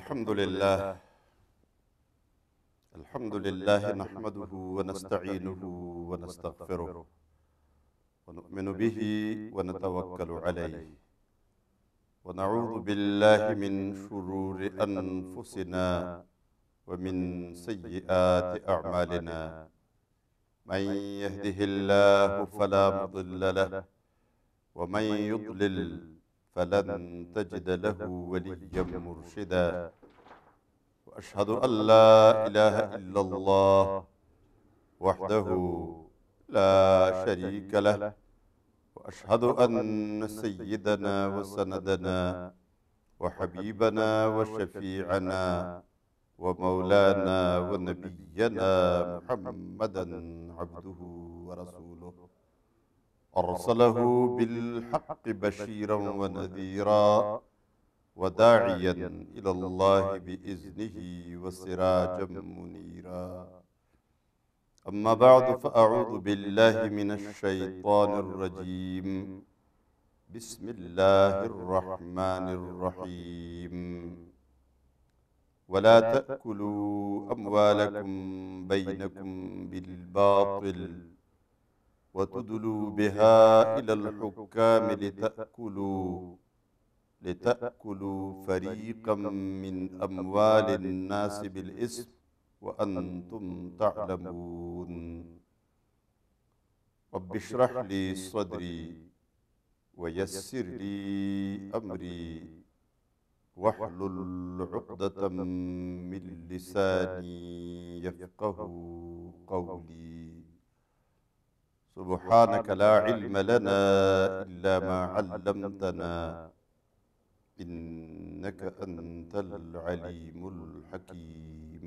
الحمد لله نحمده ونستعينه ونستغفره ونؤمن به ونتوكل عليه ونعوذ بالله من شرور أنفسنا ومن سيئات أعمالنا من يهده الله فلا مضل له ومن يضلل فلن تجد له وليا مرشدا وأشهد أن لا إله إلا الله وحده لا شريك له وأشهد أن سيدنا وسندنا وحبيبنا وشفيعنا ومولانا ونبينا محمدا عبده ورسوله أرسله بالحق بشيرا ونذيرا وداعيا إلى الله بإذنه وسراجا منيرا أما بعد فأعوذ بالله من الشيطان الرجيم بسم الله الرحمن الرحيم ولا تأكلوا أموالكم بينكم بالباطل وتدلوا بها إلى الحكام لتأكلوا فريقا من أموال الناس بالإثم وأنتم تعلمون رب اشرح لي صدري ويسر لي أمري واحلل عقدة من لساني يفقه قولي سبحانك لا علم لنا إلا ما علمتنا إنك أنت العليم الحكيم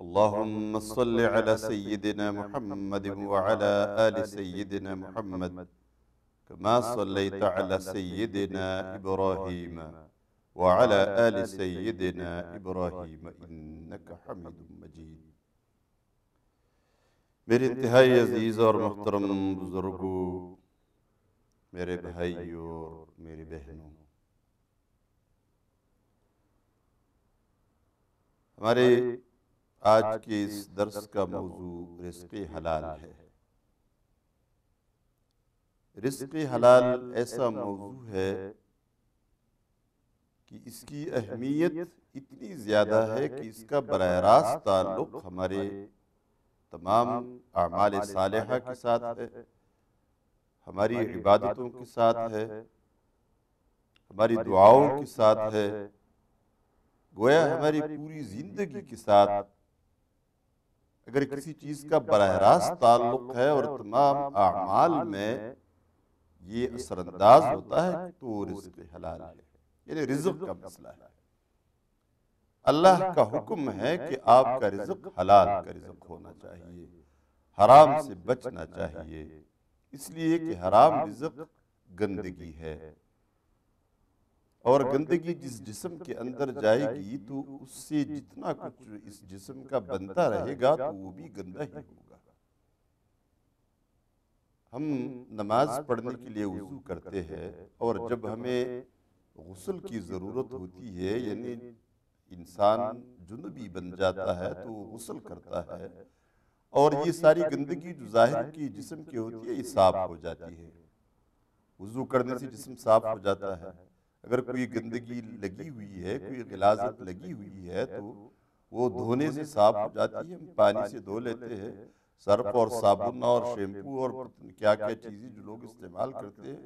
اللهم صل على سيدنا محمد وعلى آل سيدنا محمد كما صليت على سيدنا إبراهيم وعلى آل سيدنا إبراهيم إنك حميد مجيد میرے انتہائی عزیز اور محترم بزرگوں، میرے بھائیوں اور میری بہنوں، ہمارے آج کے اس درس کا موضوع رزق حلال ہے۔ رزق حلال ایسا موضوع ہے کہ اس کی اہمیت اتنی زیادہ ہے کہ اس کا براہ راست تعلق ہمارے تمام اعمال صالحہ کے ساتھ ہے، ہماری عبادتوں کے ساتھ ہے، ہماری دعاؤں کے ساتھ ہے، گویا ہماری پوری زندگی کے ساتھ اگر کسی چیز کا براہ راست تعلق ہے اور تمام اعمال میں یہ اثر انداز ہوتا ہے تو وہ رزق حلال ہے، یعنی رزق کا مسئلہ ہے۔ اللہ کا حکم ہے کہ آپ کا رزق حلال کا رزق ہونا چاہیے، حرام سے بچنا چاہیے، اس لیے کہ حرام رزق گندگی ہے، اور گندگی جس جسم کے اندر جائے گی تو اس سے جتنا کچھ اس جسم کا بنتا رہے گا تو وہ بھی گندہ ہی ہوگا۔ ہم نماز پڑھنے کے لیے وضو کرتے ہیں، اور جب ہمیں غسل کی ضرورت ہوتی ہے، یعنی انسان جنبی بن جاتا ہے تو وہ غسل کرتا ہے، اور یہ ساری گندگی جو ظاہر کی جسم کی ہوتی ہے یہ صاف ہو جاتی ہے۔ وضو کرنے سے جسم صاف ہو جاتا ہے۔ اگر کوئی گندگی لگی ہوئی ہے، کوئی غلاظت لگی ہوئی ہے تو وہ دھونے سے صاف ہو جاتی ہے۔ ہم پانی سے دھو لیتے ہیں، سرف اور صابن اور شیمپو اور کیا کیا چیزیں جو لوگ استعمال کرتے ہیں،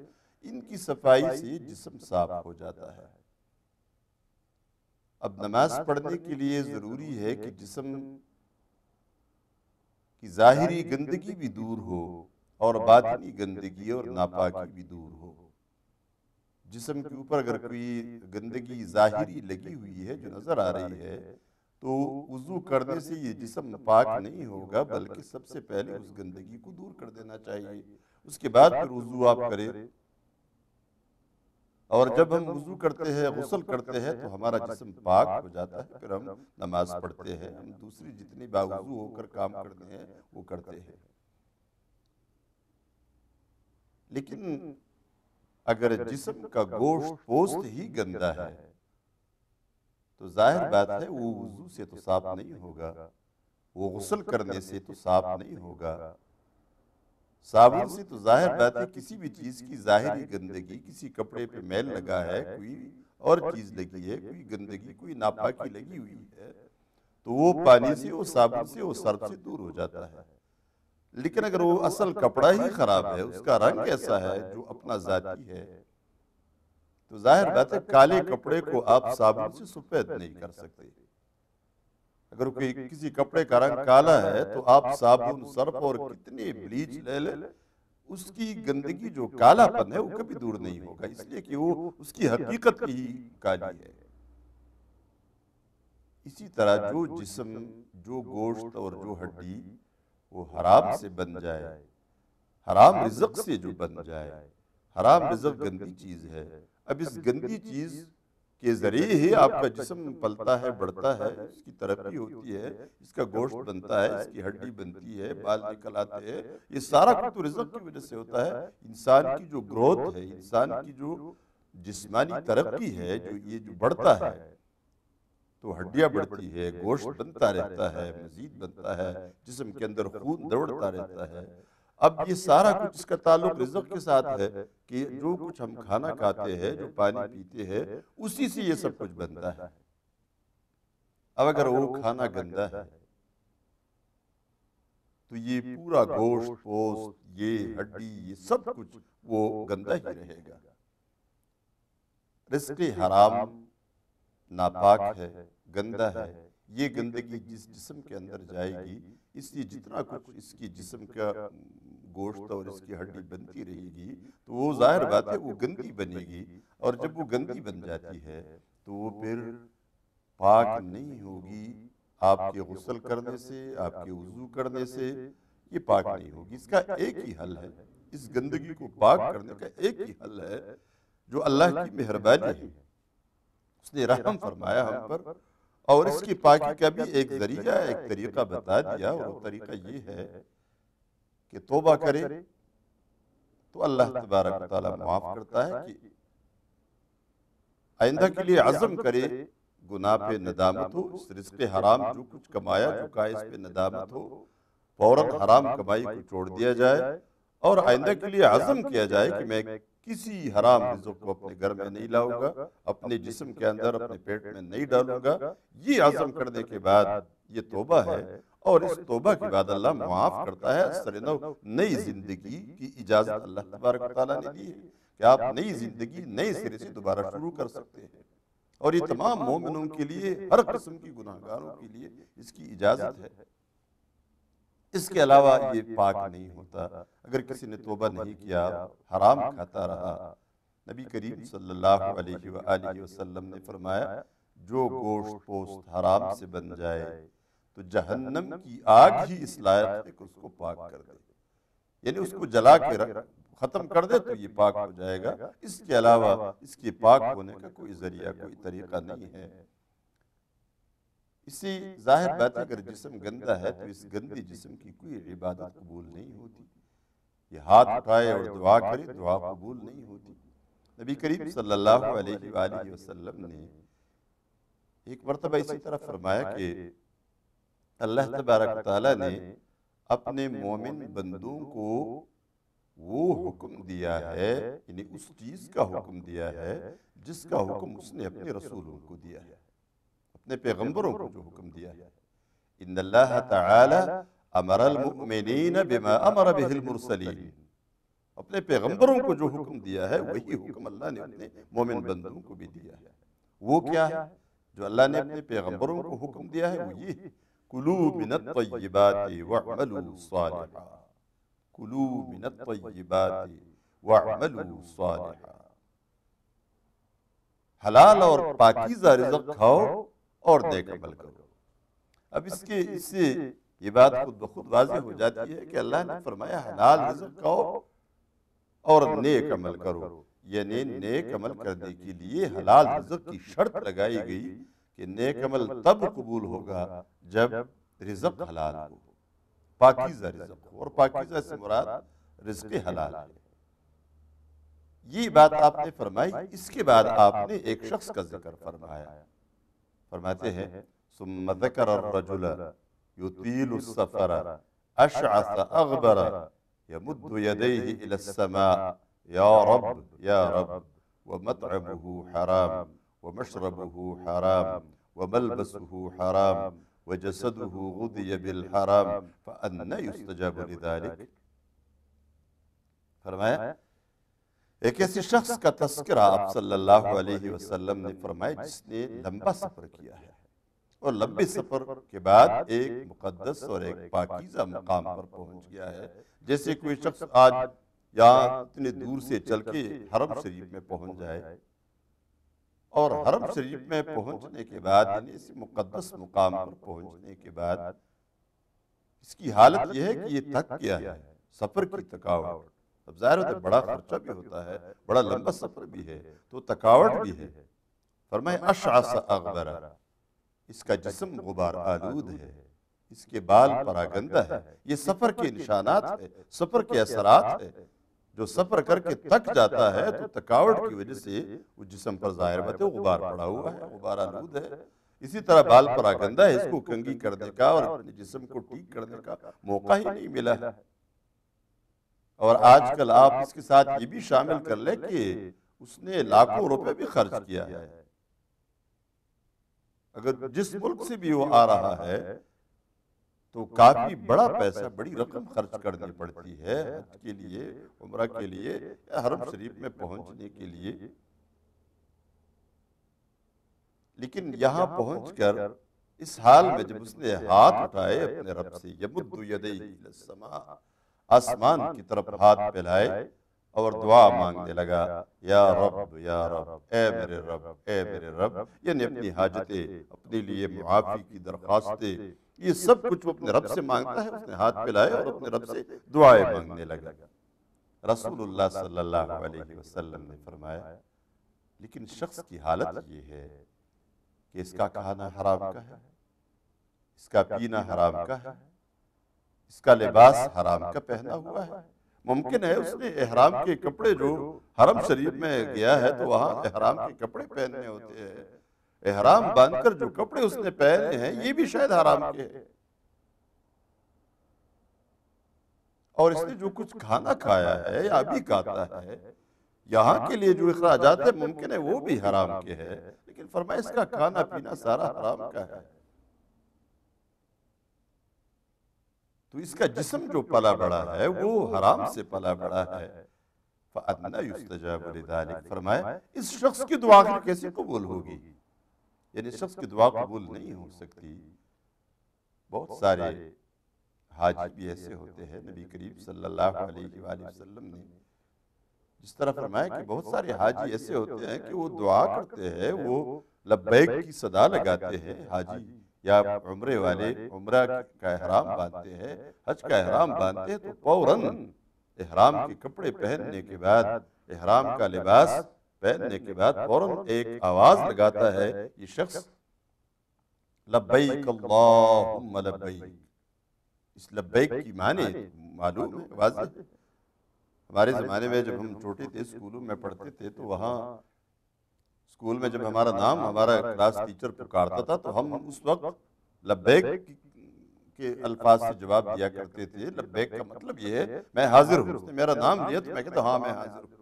ان کی صفائی سے جسم صاف ہو جاتا ہے۔ اب نماز پڑھنے کے لیے ضروری ہے کہ جسم کی ظاہری گندگی بھی دور ہو اور باطنی گندگی اور ناپاکی بھی دور ہو۔ جسم کے اوپر اگر کوئی گندگی ظاہری لگی ہوئی ہے جو نظر آ رہی ہے تو وضو کرنے سے یہ جسم پاک نہیں ہوگا، بلکہ سب سے پہلے اس گندگی کو دور کر دینا چاہیے، اس کے بعد پھر وضو آپ کریں۔ اور جب ہم وضو کرتے ہیں، غسل کرتے ہیں تو ہمارا جسم پاک ہو جاتا ہے، پھر ہم نماز پڑھتے ہیں، ہم دوسری جتنی باوضو ہو کر کام کرنے ہیں وہ کرتے ہیں۔ لیکن اگر جسم کا گوشت پوست ہی گندا ہے تو ظاہر بات ہے وہ وضو سے تو صاف نہیں ہوگا، وہ غسل کرنے سے تو صاف نہیں ہوگا، صابن سے تو ظاہر بات ہے کسی بھی چیز کی ظاہری گندگی، کسی کپڑے پہ میل لگا ہے، کوئی اور چیز لگی ہے، کوئی گندگی، کوئی ناپاکی لگی ہوئی ہے، تو وہ پانی سے، وہ صابن سے، وہ سرف سے دور ہو جاتا ہے۔ لیکن اگر وہ اصل کپڑا ہی خراب ہے، اس کا رنگ ایسا ہے جو اپنا ذاتی ہے، تو ظاہر بات ہے کالے کپڑے کو آپ صابن سے سفید نہیں کر سکتے۔ اگر کوئی کسی کپڑے کا رنگ کالا ہے تو آپ صابن، سرف اور کتنے بلیچ لے لیں، اس کی گندگی، جو کالا پن ہے، وہ کبھی دور نہیں ہوگا، اس لیے کہ وہ اس کی حقیقت ہی کالی ہے۔ اسی طرح جو جسم، جو گوشت اور جو ہڈی وہ حرام سے بن جائے، حرام رزق سے جو بن جائے، حرام رزق گندی چیز ہے، اب اس گندی چیز کے ذریعے ہی آپ کا جسم پلتا ہے، بڑھتا ہے، اس کی ترقی ہوتی ہے، اس کا گوشت بنتا ہے، اس کی ہڈی بنتی ہے، بال نکل آتے ہیں، یہ سارا کچھ تو رزق کی وجہ سے ہوتا ہے۔ انسان کی جو گروتھ ہے، انسان کی جو جسمانی ترقی ہے، جو یہ جو بڑھتا ہے، تو ہڈیاں بڑھتی ہے، گوشت بنتا رہتا ہے، مزید بنتا ہے، جسم کے اندر خون دوڑتا رہتا ہے۔ اب یہ سارا کچھ اس کا تعلق رزق کے ساتھ ہے کہ جو کچھ ہم کھانا کھاتے ہیں، جو پانی پیتے ہیں، اسی سے یہ سب کچھ بنتا ہے۔ اب اگر وہ کھانا گندا ہے تو یہ پورا گوشت، پوست، یہ ہڈی، یہ سب کچھ وہ گندا ہی رہے گا۔ رزق حرام ناپاک ہے، گندا ہے، یہ گندگی جس جسم کے اندر جائے گی، اس لیے جتنا کچھ اس کی جسم کا گوشت اور اس کی ہڈی بنتی رہے گی تو وہ ظاہر بات ہے وہ گندی بنے گی، اور جب وہ گندی بن جاتی ہے تو وہ پھر پاک نہیں ہوگی، آپ کے غسل کرنے سے، آپ کے وضو کرنے سے یہ پاک نہیں ہوگی۔ اس کا ایک ہی حل ہے، اس گندگی کو پاک کرنے کا ایک ہی حل ہے، جو اللہ کی مہربانی ہے، اس نے رحم فرمایا ہم پر، اور اس کی پاکی کا بھی ایک ذریعہ، ایک طریقہ بتا دیا، اور وہ طریقہ یہ ہے کہ توبہ کرے تو اللہ تبارک و تعالیٰ معاف کرتا ہے، کہ آئندہ کے لیے عزم کرے، گناہ پہ ندامت ہو، اس رزق حرام جو کچھ کمایا، جو کہا، اس پہ ندامت ہو، فوراً حرام کمائی کو چھوڑ دیا جائے، اور آئندہ کے لیے عزم کیا جائے کہ میں کسی حرام رزق کو اپنے گھر میں نہیں لاؤں گا، اپنے جسم کے اندر، اپنے پیٹ میں نہیں ڈالوں گا۔ یہ عزم کرنے کے بعد یہ توبہ ہے، اور اس توبہ کے بعد اللہ معاف کرتا ہے، سر نو نئی زندگی کی اجازت اللہ تبارک و تعالیٰ نے دی ہے کہ آپ نئی زندگی نئے سرے سے دوبارہ شروع کر سکتے ہیں، اور یہ تمام مومنوں کے لیے، ہر قسم کی گناہگاروں کے لیے اس کی اجازت ہے۔ اس کے علاوہ یہ پاک نہیں ہوتا۔ اگر کسی نے توبہ نہیں کیا، حرام کھاتا رہا، نبی کریم صلی اللہ علیہ وآلہ وسلم نے فرمایا، جو گوشت پوست حرام سے بن جائے تو جہنم کی آگ ہی اس لائق ہے کہ اس کو پاک کر دے، یعنی اس کو جلا کے ختم کر دے تو یہ پاک ہو جائے گا۔ اس کے علاوہ اس کے پاک ہونے کا کوئی ذریعہ، کوئی طریقہ نہیں ہے۔ اسی ظاہر بات ہے اگر جسم گندا ہے تو اس گندے جسم کی کوئی عبادت قبول نہیں ہوتی، یہ ہاتھ اٹھائے اور دعا کرے، دعا قبول نہیں ہوتی۔ نبی کریم صلی اللہ علیہ وآلہ وسلم نے ایک مرتبہ اسی طرح فرمایا کہ اللہ تبارک و تعالیٰ نے اپنے مومن بندوں کو وہ حکم دیا ہے، یعنی اس چیز کا حکم دیا ہے جس کا حکم اس نے اپنے رسولوں کو دیا ہے، اپنے پیغمبروں کو جو حکم دیا ہے۔ ان اللہ تعالی امر المؤمنین بما امر به المرسلین، اپنے پیغمبروں کو جو حکم دیا ہے وہی حکم اللہ نے اپنے مومن بندوں کو بھی دیا ہے۔ وہ کیا ہے جو اللہ نے اپنے پیغمبروں کو حکم دیا ہے؟ وہ یہ ہے، کلوا من الطیبات واعملوا صالحا، کلوا من الطیبات واعملوا صالحا، حلال اور پاکیزہ رزق کھاؤ اور نیک عمل کرو۔ اب اس سے یہ بات خود بخود واضح ہو جاتی ہے کہ اللہ نے فرمایا حلال رزق کھاؤ اور نیک عمل کرو، یعنی نیک عمل کرنے کے لیے حلال رزق کی شرط لگائی گئی کہ نیک عمل تب قبول ہوگا جب رزق حلال ہو، پاکیزہ رزق ہو، اور پاکیزہ سے مراد رزق حلال ہے۔ یہ بات آپ نے فرمائی، اس کے بعد آپ نے ایک شخص کا ذکر فرمایا، فرماتے ہیں ثم ذکر الرجل یطیل السفر اشعث اغبر یمد یدیہ الی السماء یا رب ومطعمه حرام ومشربه حرام وملبسه حرام وجسده غذی بالحرام فأنى يستجاب لذلك۔ فرمایا ایک ایسے شخص کا تذکرہ آپ صلی اللہ علیہ وسلم نے فرمایا جس نے لمبا سفر کیا ہے اور لمبے سفر کے بعد ایک مقدس اور ایک پاکیزہ مقام پر پہنچ گیا ہے، جیسے کوئی شخص آج یہاں اتنے دور سے چل کے حرم شریف میں پہنچ جائے اور حرم شریف میں پہنچنے کے بعد یعنی اس مقدس مقام پر پہنچنے کے بعد اس کی حالت یہ ہے کہ یہ تھک گیا ہے، سفر کی تھکاوٹ۔ اب ظاہر ہوتا ہے بڑا خرچہ بھی ہوتا ہے، بڑا لمبا سفر بھی ہے تو تھکاوٹ بھی ہے۔ فرمائے اشعث اغبر، اس کا جسم غبار آلود ہے، اس کے بال پراگندہ ہے، یہ سفر کے نشانات ہے، سفر کے اثرات ہے۔ جو سفر کر کے تھک جاتا ہے تو تھکاوٹ کی وجہ سے وہ جسم پر ظاہر بات ہے غبار پڑا ہوا ہے، غبار آلود ہے۔ اسی طرح بال پراگندہ ہے، اس کو کنگھی کرنے کا اور اپنے جسم کو ٹھیک کرنے کا موقع ہی نہیں ملا ہے۔ اور آج کل آپ اس کے ساتھ یہ بھی شامل کر لیں کہ اس نے لاکھوں روپے بھی خرچ کیا ہے۔ اگر جس ملک سے بھی وہ آ رہا ہے تو کافی بڑا پیسہ، بڑی رقم خرچ کرنی پڑتی ہے حج کے لیے، عمرہ کے لیے یا حرم شریف میں پہنچنے کے لیے۔ لیکن یہاں پہنچ کر اس حال میں جب اس نے ہاتھ اٹھائے اپنے رب سے، یمد یدیہ الی السماء، آسمان کی طرف ہاتھ پھیلائے اور دعا مانگنے لگا، یا رب اے میرے رب اے میرے رب، یعنی اپنی حاجتیں، اپنے لیے معافی کی درخواستیں، یہ سب کچھ وہ اپنے رب سے مانگتا ہے۔ اس نے ہاتھ پھیلائے اور اپنے رب سے دعائیں مانگنے لگا۔ رسول اللہ صلی اللہ علیہ وسلم نے فرمایا لیکن شخص کی حالت یہ ہے کہ اس کا کھانا حرام کا ہے، اس کا پینا حرام کا ہے، اس کا لباس حرام کا پہنا ہوا ہے۔ ممکن ہے اس نے احرام کے کپڑے، جو حرم شریف میں گیا ہے تو وہاں احرام کے کپڑے پہننے ہوتے ہیں، احرام باندھ کر جو کپڑے اس نے پہنے ہیں یہ بھی شاید حرام کے ہیں، اور اس نے جو کچھ کھانا کھایا ہے یا ابھی کھاتا ہے، یہاں کے لیے جو اخراجات ہیں ممکن ہے وہ بھی حرام کے ہیں، لیکن فرمایا اس کا کھانا پینا سارا حرام کا ہے۔ تو اس کا جسم جو پلا بڑا ہے وہ حرام سے پلا بڑا ہے۔ فَأَنَّى يُسْتَجَابُ لِذَلِكَ، فرمایا اس شخص کی دعا کیسے قبول ہوگی؟ یعنی شخص کی دعا قبول نہیں ہو سکتی۔ بہت سارے حاجی بھی ایسے ہوتے ہیں، نبی کریم صلی اللہ علیہ وآلہ وسلم نے جس طرح فرمایا کہ بہت سارے حاجی ایسے ہوتے ہیں کہ وہ دعا کرتے ہیں، وہ لبیک کی صدا لگاتے ہیں حاجی یا عمرے والے، عمرہ کا احرام باندھتے ہیں، حج کا احرام باندھتے ہیں تو فوراً احرام کے کپڑے پہننے کے بعد، احرام کا لباس پہننے کے بعد فوراً ایک آواز لگاتا ہے یہ شخص، لبیک اللہم لبیک۔ اس لبیک کی معنی معلوم ہے، واضح ہے۔ ہمارے زمانے میں جب ہم چھوٹے تھے، اسکولوں میں پڑھتے تھے تو وہاں اسکول میں جب ہمارا نام ہمارا کلاس ٹیچر پکارتا تھا تو ہم اس وقت لبیک کے الفاظ سے جواب دیا کرتے تھے۔ لبیک کا مطلب یہ ہے میں حاضر ہوں۔ اس نے میرا نام لیا تو میں کہتا ہاں میں حاضر ہوں۔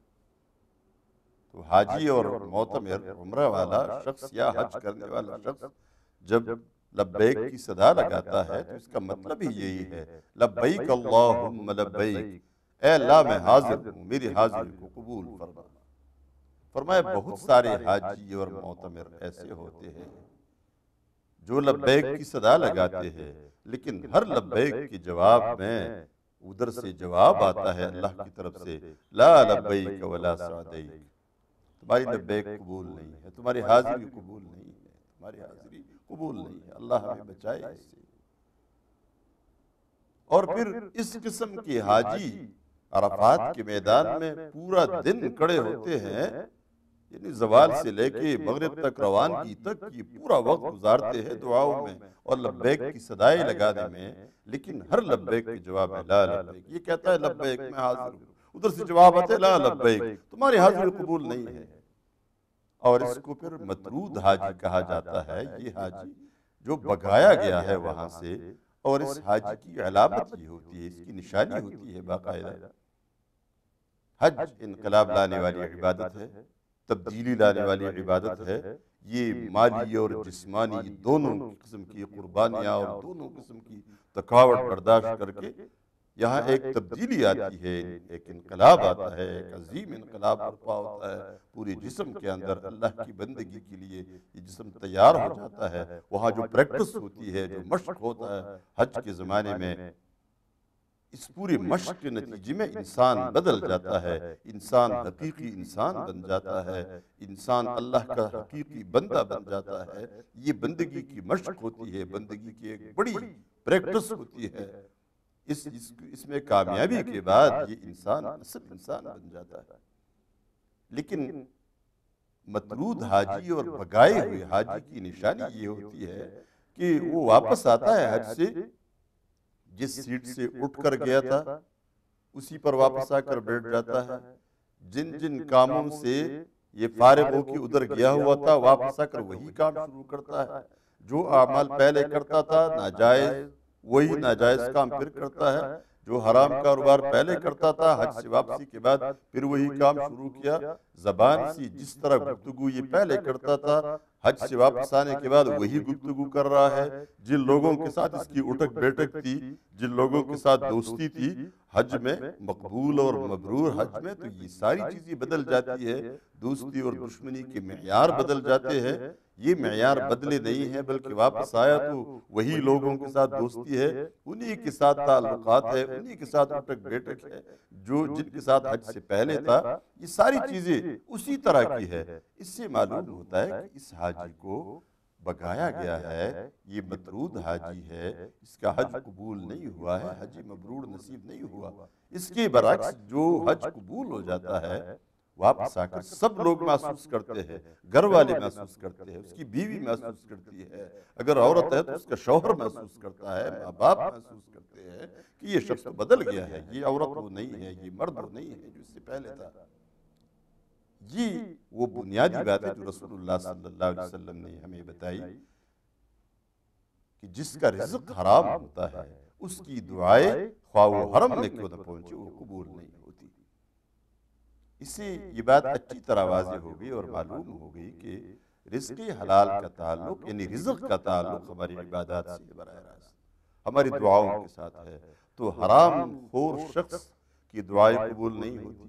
تو حاجی اور معتمر، عمرہ والا شخص یا حج کرنے والا شخص جب لبیک کی صدا لگاتا ہے تو اس کا مطلب ہی یہی ہے، لبیک اللہم لبیک، اے اللہ میں حاضر ہوں، میری حاضری کو قبول فرما۔ فرمایا بہت سارے حاجی اور معتمر ایسے ہوتے ہیں جو لبیک کی صدا لگاتے ہیں، لیکن ہر لبیک کے جواب میں ادھر سے جواب آتا ہے اللہ کی طرف سے، لا لبیک ولا سعدیک، تمہاری لبیک قبول نہیں ہے، تمہاری حاضری قبول نہیں ہے، تمہاری حاضری قبول نہیں ہے۔ اللہ ہمیں بچائے اس سے۔ اور پھر اس قسم کے حاجی عرفات کے میدان میں پورا دن کھڑے ہوتے ہیں، یعنی زوال سے لے کے مغرب تک، روانگی تک یہ پورا وقت گزارتے ہیں دعاؤں میں اور لبیک کی صدائیں لگانے میں، لیکن ہر لبیک کے جواب ہے لا لبیک۔ یہ کہتا ہے لبیک میں حاضر ہوں، ادھر سے جواب آتا ہے لا لبیک، تمہاری حاضری قبول نہیں ہے۔ اور اس کو پھر مطرود حاجی کہا جاتا ہے۔ یہ حاجی جو بھگایا گیا ہے وہاں سے، اور اس حاجی کی علامت یہ ہوتی ہے، اس کی نشانی ہوتی ہے باقاعدہ۔ حج انقلاب لانے والی عبادت ہے، تبدیلی لانے والی عبادت ہے۔ یہ مالی اور جسمانی دونوں قسم کی قربانیاں اور دونوں قسم کی تھکاوٹ برداشت کر کے یہاں ایک تبدیلی آتی ہے، ایک انقلاب آتا ہے، ایک عظیم انقلاب برپا ہوتا ہے پورے جسم کے اندر۔ اللہ کی بندگی کے لیے یہ جسم تیار ہو جاتا ہے۔ وہاں جو پریکٹس ہوتی ہے، جو مشق ہوتا ہے حج کے زمانے میں، اس پوری مشق کے نتیجے میں انسان بدل جاتا ہے، انسان حقیقی انسان بن جاتا ہے، انسان اللہ کا حقیقی بندہ بن جاتا ہے۔ یہ بندگی کی مشق ہوتی ہے، بندگی کی ایک بڑی پریکٹس ہوتی ہے۔ اس میں کامیابی کے بعد یہ انسان اصل انسان بن جاتا ہے۔ لیکن مطرود حاجی اور بھگائے ہوئے حاجی کی نشانی یہ ہوتی ہے کہ وہ واپس آتا ہے حج سے، جس سیٹ سے اٹھ کر گیا تھا اسی پر واپس آ کر بیٹھ جاتا ہے۔ جن جن کاموں سے یہ فارغ ہو کے ادھر گیا ہوا تھا، واپس آ کر وہی کام شروع کرتا ہے۔ جو اعمال پہلے کرتا تھا ناجائز، وہی ناجائز کام پھر کرتا ہے۔ جو حرام کاروبار پہلے کرتا تھا، حج سے واپسی کے بعد پھر وہی کام شروع کیا۔ زبان سی جس طرح گفتگو یہ پہلے کرتا تھا، حج سے واپس آنے کے بعد وہی گفتگو کر رہا ہے۔ جن لوگوں کے ساتھ اس کی اٹھک بیٹھک تھی، جن لوگوں کے ساتھ دوستی تھی حج میں، مقبول اور مبرور حج میں، تو یہ ساری چیزیں بدل جاتی ہے۔ دوستی اور دشمنی کے معیار بدل جاتے ہیں۔ یہ معیار بدلے نہیں ہیں، بلکہ واپس آیا تو وہی لوگوں کے ساتھ دوستی ہے، انہی کے ساتھ تعلقات ہے، انہی کے ساتھ اٹھک بیٹھک ہے جو جن کے ساتھ حج سے پہلے تھا۔ یہ ساری چیزیں اسی طرح کی ہے۔ اس سے معلوم ہوتا ہے کہ اس حاجی کو بھگایا گیا ہے، یہ مطرود حاجی ہے، اس کا حج قبول نہیں ہوا ہے، حج مبرور نصیب نہیں ہوا۔ اس کے برعکس جو حج قبول ہو جاتا ہے، واپس آ کر سب لوگ محسوس کرتے ہیں، گھر والے محسوس کرتے ہیں، اس کی بیوی محسوس کرتی ہے، اگر عورت ہے تو اس کا شوہر محسوس کرتا ہے، ماں باپ محسوس کرتے ہیں کہ یہ شخص تو بدل گیا ہے، یہ عورت وہ نہیں ہے، یہ مرد وہ نہیں ہے جو اس سے پہلے تھا۔ یہ وہ بنیادی بات ہے جو رسول اللہ صلی اللہ علیہ وسلم نے ہمیں بتائی کہ جس کا رزق حرام ہوتا ہے اس کی دعائیں خواہ وہ حرم میں کیوں نہ پہنچے وہ قبول نہیں ہوتی۔ اس سے یہ بات اچھی طرح واضح ہو گئی اور معلوم ہو گئی کہ رزق حلال کا تعلق، یعنی رزق کا تعلق ہماری عبادات سے براہ راست ہماری دعاؤں کے ساتھ ہے۔ تو حرام خور شخص کی دعائیں قبول نہیں ہوتی،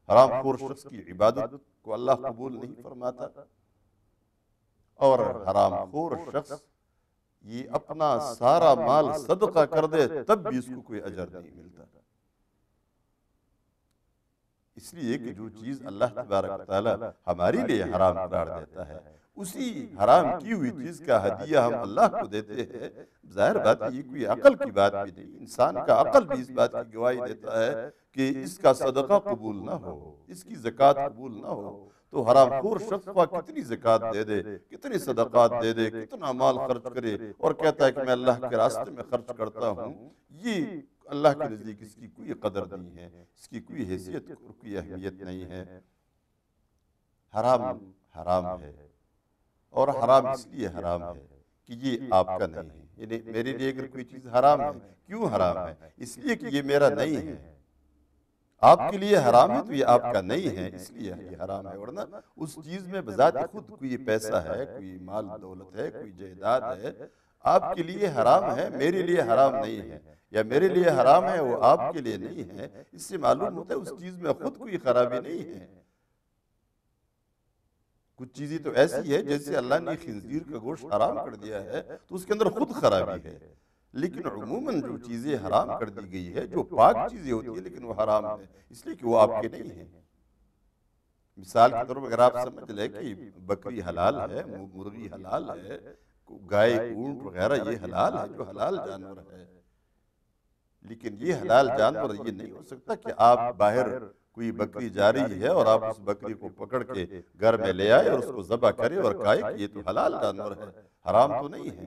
حرام خور شخص کی عبادت کو اللہ قبول نہیں فرماتا، اور حرام خور شخص یہ اپنا سارا مال صدقہ کر دے تب بھی اس کو کوئی اجر نہیں ملتا۔ اس لیے کہ جو چیز اللہ تبارک و تعالی ہمارے لیے حرام قرار دیتا ہے، اسی حرام کی ہوئی چیز کا ہدیہ ہم اللہ کو دیتے ہیں۔ ظاہر بات ہے یہ کوئی عقل کی بات بھی نہیں، انسان کا عقل بھی اس بات کی گواہی دیتا ہے کہ اس کا صدقہ قبول نہ ہو، اس کی زکوٰۃ قبول نہ ہو۔ تو حرام خور شخص کو کتنی زکوٰۃ دے دے، کتنی صدقات دے دے، کتنا مال خرچ کرے اور کہتا ہے کہ میں اللہ کے راستے میں خرچ کرتا ہوں، یہ اللہ کے نزدیک اس کی کوئی قدر نہیں ہے، اس کی کوئی حیثیت اور کوئی اہمیت نہیں ہے۔ حرام حرام ہے، اور حرام اس لیے حرام ہے کہ یہ آپ کا نہیں ہے۔ یعنی میرے لیے اگر کوئی چیز حرام ہے، کیوں حرام ہے؟ اس لیے کہ یہ میرا نہیں ہے۔ آپ کے لیے حرام ہے تو یہ آپ کا نہیں ہے، اس لیے یہ حرام ہے، ورنہ اس چیز میں بذات خود کوئی پیسہ ہے، کوئی مال دولت ہے، کوئی جائیداد ہے، آپ کے لیے حرام ہے، میرے لیے حرام نہیں ہے، یا میرے لیے حرام ہے وہ آپ کے لیے نہیں ہے۔ اس سے معلوم ہوتا ہے اس چیز میں خود کوئی خرابی نہیں ہے۔ کچھ چیزیں تو ایسی ہے جیسے اللہ نے خنزیر کا گوشت حرام کر دیا ہے تو اس کے اندر خود خرابی ہے، لیکن عموماً جو چیزیں حرام کر دی گئی ہے، جو پاک چیزیں ہوتی ہیں لیکن وہ حرام ہے اس لیے کہ وہ آپ کے نہیں ہیں۔ مثال کے طور پر اگر آپ سمجھ لیں کہ بکری حلال ہے، مرغی حلال ہے، گائے اونٹ وغیرہ یہ حلال ہے، جو حلال جانور ہے، لیکن یہ حلال جانور یہ نہیں ہو سکتا کہ آپ باہر کوئی بکری جا رہی ہے اور آپ اس بکری کو پکڑ کے گھر میں لے آئے اور اس کو ذبح کرے اور کہے کہ یہ تو حلال جانور ہے، حرام تو نہیں ہے۔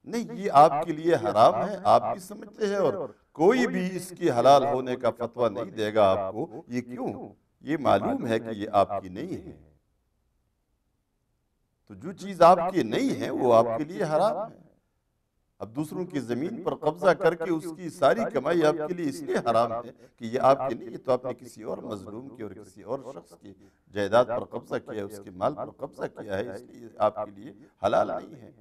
نہیں، یہ آپ کے لیے حرام ہے، آپ بھی سمجھتے ہیں، اور کوئی بھی اس کی حلال ہونے کا فتویٰ نہیں دے گا آپ کو۔ یہ کیوں؟ یہ معلوم ہے کہ یہ آپ کی نہیں ہے، تو جو چیز آپ کی نہیں ہے وہ آپ کے لیے حرام ہے۔ اب دوسروں کی زمین پر قبضہ کر کے اس کی ساری کمائی آپ کے لیے اس لیے حرام ہے کہ یہ آپ کی نہیں، یہ تو آپ نے کسی اور مظلوم کی اور کسی اور شخص کی جائیداد پر قبضہ کیا ہے، اس کے مال پر قبضہ کیا ہے، اس لیے آپ کے لیے حلال نہیں ہے۔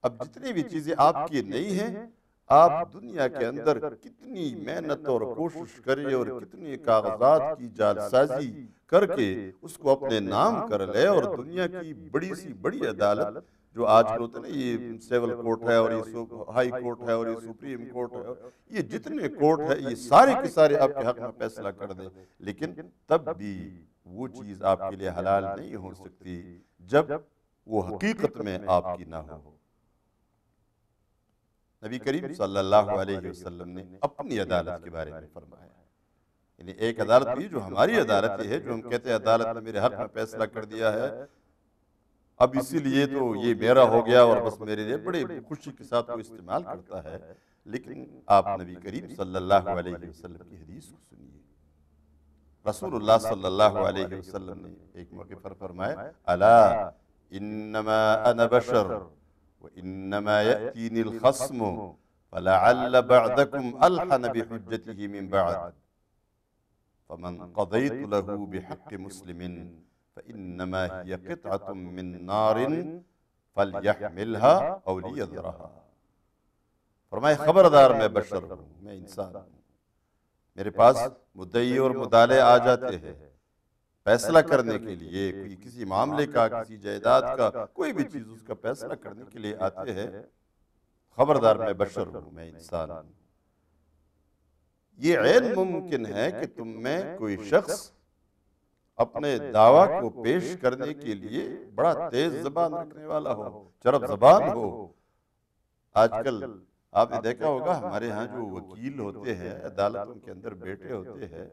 اب جتنی بھی چیزیں آپ کی نہیں ہیں، آپ دنیا کے اندر کتنی محنت اور کوشش کریں اور کتنی کاغذات کی جعل سازی کر کے اس کو اپنے نام کر لے، اور دنیا کی بڑی سی بڑی عدالت جو آج کل ہوتا ہے نا، یہ سیول کورٹ ہے اور یہ ہائی کورٹ ہے اور یہ سپریم کورٹ ہے، یہ جتنے کورٹ ہے یہ سارے کے سارے آپ کے حق میں فیصلہ کر دے، لیکن تب بھی وہ چیز آپ کے لیے حلال نہیں ہو سکتی جب وہ حقیقت میں آپ کی نہ ہو۔ نبی کریم صلی اللہ علیہ وسلم نے اپنی عدالت کے بارے میں فرمایا، یعنی ایک عدالت بھی جو ہماری عدالت ہے، جو ہم کہتے ہیں عدالت نے میرے حق میں فیصلہ کر دیا ہے، اب اسی لیے تو یہ میرا ہو گیا اور بس میرے لیے، بڑے خوشی کے ساتھ وہ استعمال کرتا ہے، لیکن آپ نبی کریم صلی اللہ علیہ وسلم کی حدیث کو سنیے۔ رسول اللہ صلی اللہ علیہ وسلم نے ایک موقع پر فرمایا، الا انما انا بشر وانما یأتینی الخصم فلعل بعدکم الحن بحجته من بعد فمن قضیت له بحق مسلم فإنما هي قطعة من نار فليحملها أو ليذرها۔ فرمائے خبردار میں بشر ہوں، میں انسان ہوں، میرے پاس مدعی اور مدعے آ جاتے ہیں فیصلہ کرنے کے لیے، کوئی کسی معاملے کا، کسی جائیداد کا، کوئی بھی چیز اس کا فیصلہ کرنے کے لیے آتے ہیں، خبردار میں بشر ہوں، میں انسان ہوں۔ یہ عین ممکن ہے کہ تم میں کوئی شخص اپنے دعویٰ کو پیش کرنے کے لیے بڑا تیز زبان رکھنے والا ہو، چرب زبان ہو۔ آج کل آپ نے دیکھا ہوگا ہمارے ہاں جو وکیل ہوتے ہیں، عدالتوں کے اندر بیٹھے ہوتے ہیں،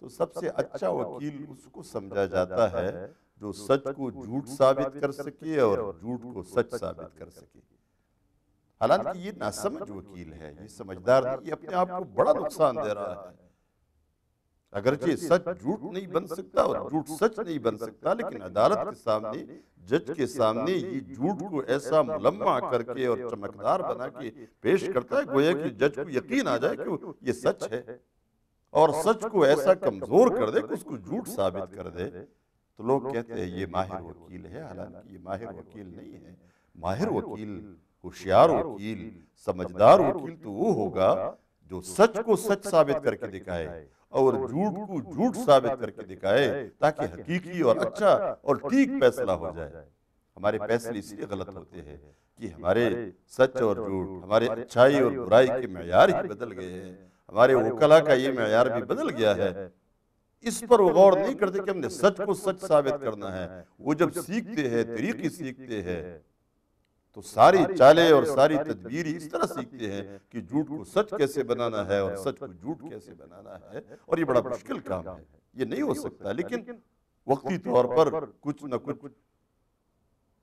تو سب سے اچھا وکیل اس کو سمجھا جاتا ہے جو سچ کو جھوٹ ثابت کر سکے اور جھوٹ کو سچ ثابت کر سکے۔ حالانکہ یہ ناسمجھ وکیل ہے، یہ سمجھدار نہیں، یہ اپنے آپ کو بڑا نقصان دے رہا ہے۔ اگرچہ سچ جھوٹ نہیں بن سکتا اور جھوٹ سچ نہیں بن سکتا، لیکن عدالت کے سامنے، جج کے سامنے یہ جھوٹ کو ایسا ملمع کر کے اور چمکدار بنا کے پیش کرتا ہے، گویا کہ جج کو یقین آ جائے کہ یہ سچ ہے، اور سچ کو ایسا کمزور کر دے کہ اس کو جھوٹ ثابت کر دے، تو لوگ کہتے ہیں یہ ماہر وکیل ہے۔ حالانکہ یہ ماہر وکیل نہیں ہے۔ ماہر وکیل، ہوشیار وکیل، سمجھدار وکیل تو وہ ہوگا جو سچ کو سچ ثابت کر کے دکھائے اور جھوٹ کو جھوٹ ثابت کر کے دکھائے، تاکہ حقیقی اور اچھا اور ٹھیک فیصلہ ہو جائے۔ ہمارے فیصلے اس لیے غلط ہوتے ہیں کہ ہمارے سچ اور جھوٹ، ہمارے اچھائی اور برائی کے معیار ہی بدل گئے ہیں، ہمارے وکلاء کا یہ معیار بھی بدل گیا ہے۔ اس پر وہ غور نہیں کرتے کہ ہم نے سچ کو سچ ثابت کرنا ہے۔ وہ جب سیکھتے ہیں، طریقے سیکھتے ہیں، تو ساری چالیں اور ساری تدبیر اس طرح سیکھتے ہیں کہ جھوٹ کو سچ کیسے بنانا ہے اور سچ کو جھوٹ کیسے بنانا ہے، اور یہ بڑا مشکل کام ہے، یہ نہیں ہو سکتا، لیکن وقتی طور پر کچھ نہ کچھ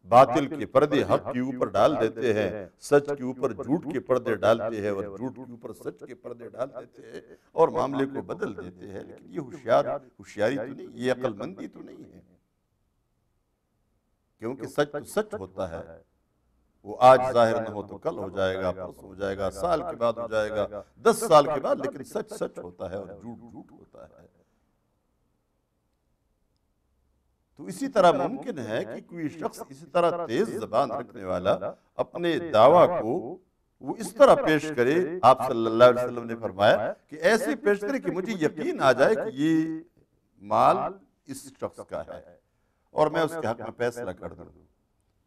باطل کے پردے حق کے اوپر ڈال دیتے ہیں، سچ کے اوپر جھوٹ کے پردے ڈالتے ہیں اور جھوٹ کے اوپر سچ کے پردے ڈال دیتے ہیں اور معاملے کو بدل دیتے ہیں۔ لیکن یہ ہوشیاری تو نہیں، یہ عقل مندی تو نہیں ہے، کیونکہ سچ تو سچ ہوتا ہے، وہ آج ظاہر نہ ہو تو کل ہو جائے گا، پرسوں ہو جائے گا، سال کے بعد ہو جائے گا، 10 سال کے بعد، لیکن سچ سچ ہوتا ہے اور جھوٹ جھوٹ ہوتا ہے۔ تو اسی طرح ممکن ہے کہ کوئی شخص اسی طرح تیز زبان رکھنے والا اپنے دعویٰ کو وہ اس طرح پیش کرے، آپ صلی اللہ علیہ وسلم نے فرمایا کہ ایسے پیش کرے کہ مجھے یقین آ جائے کہ یہ مال اس شخص کا ہے اور میں اس کے حق میں فیصلہ کر دوں۔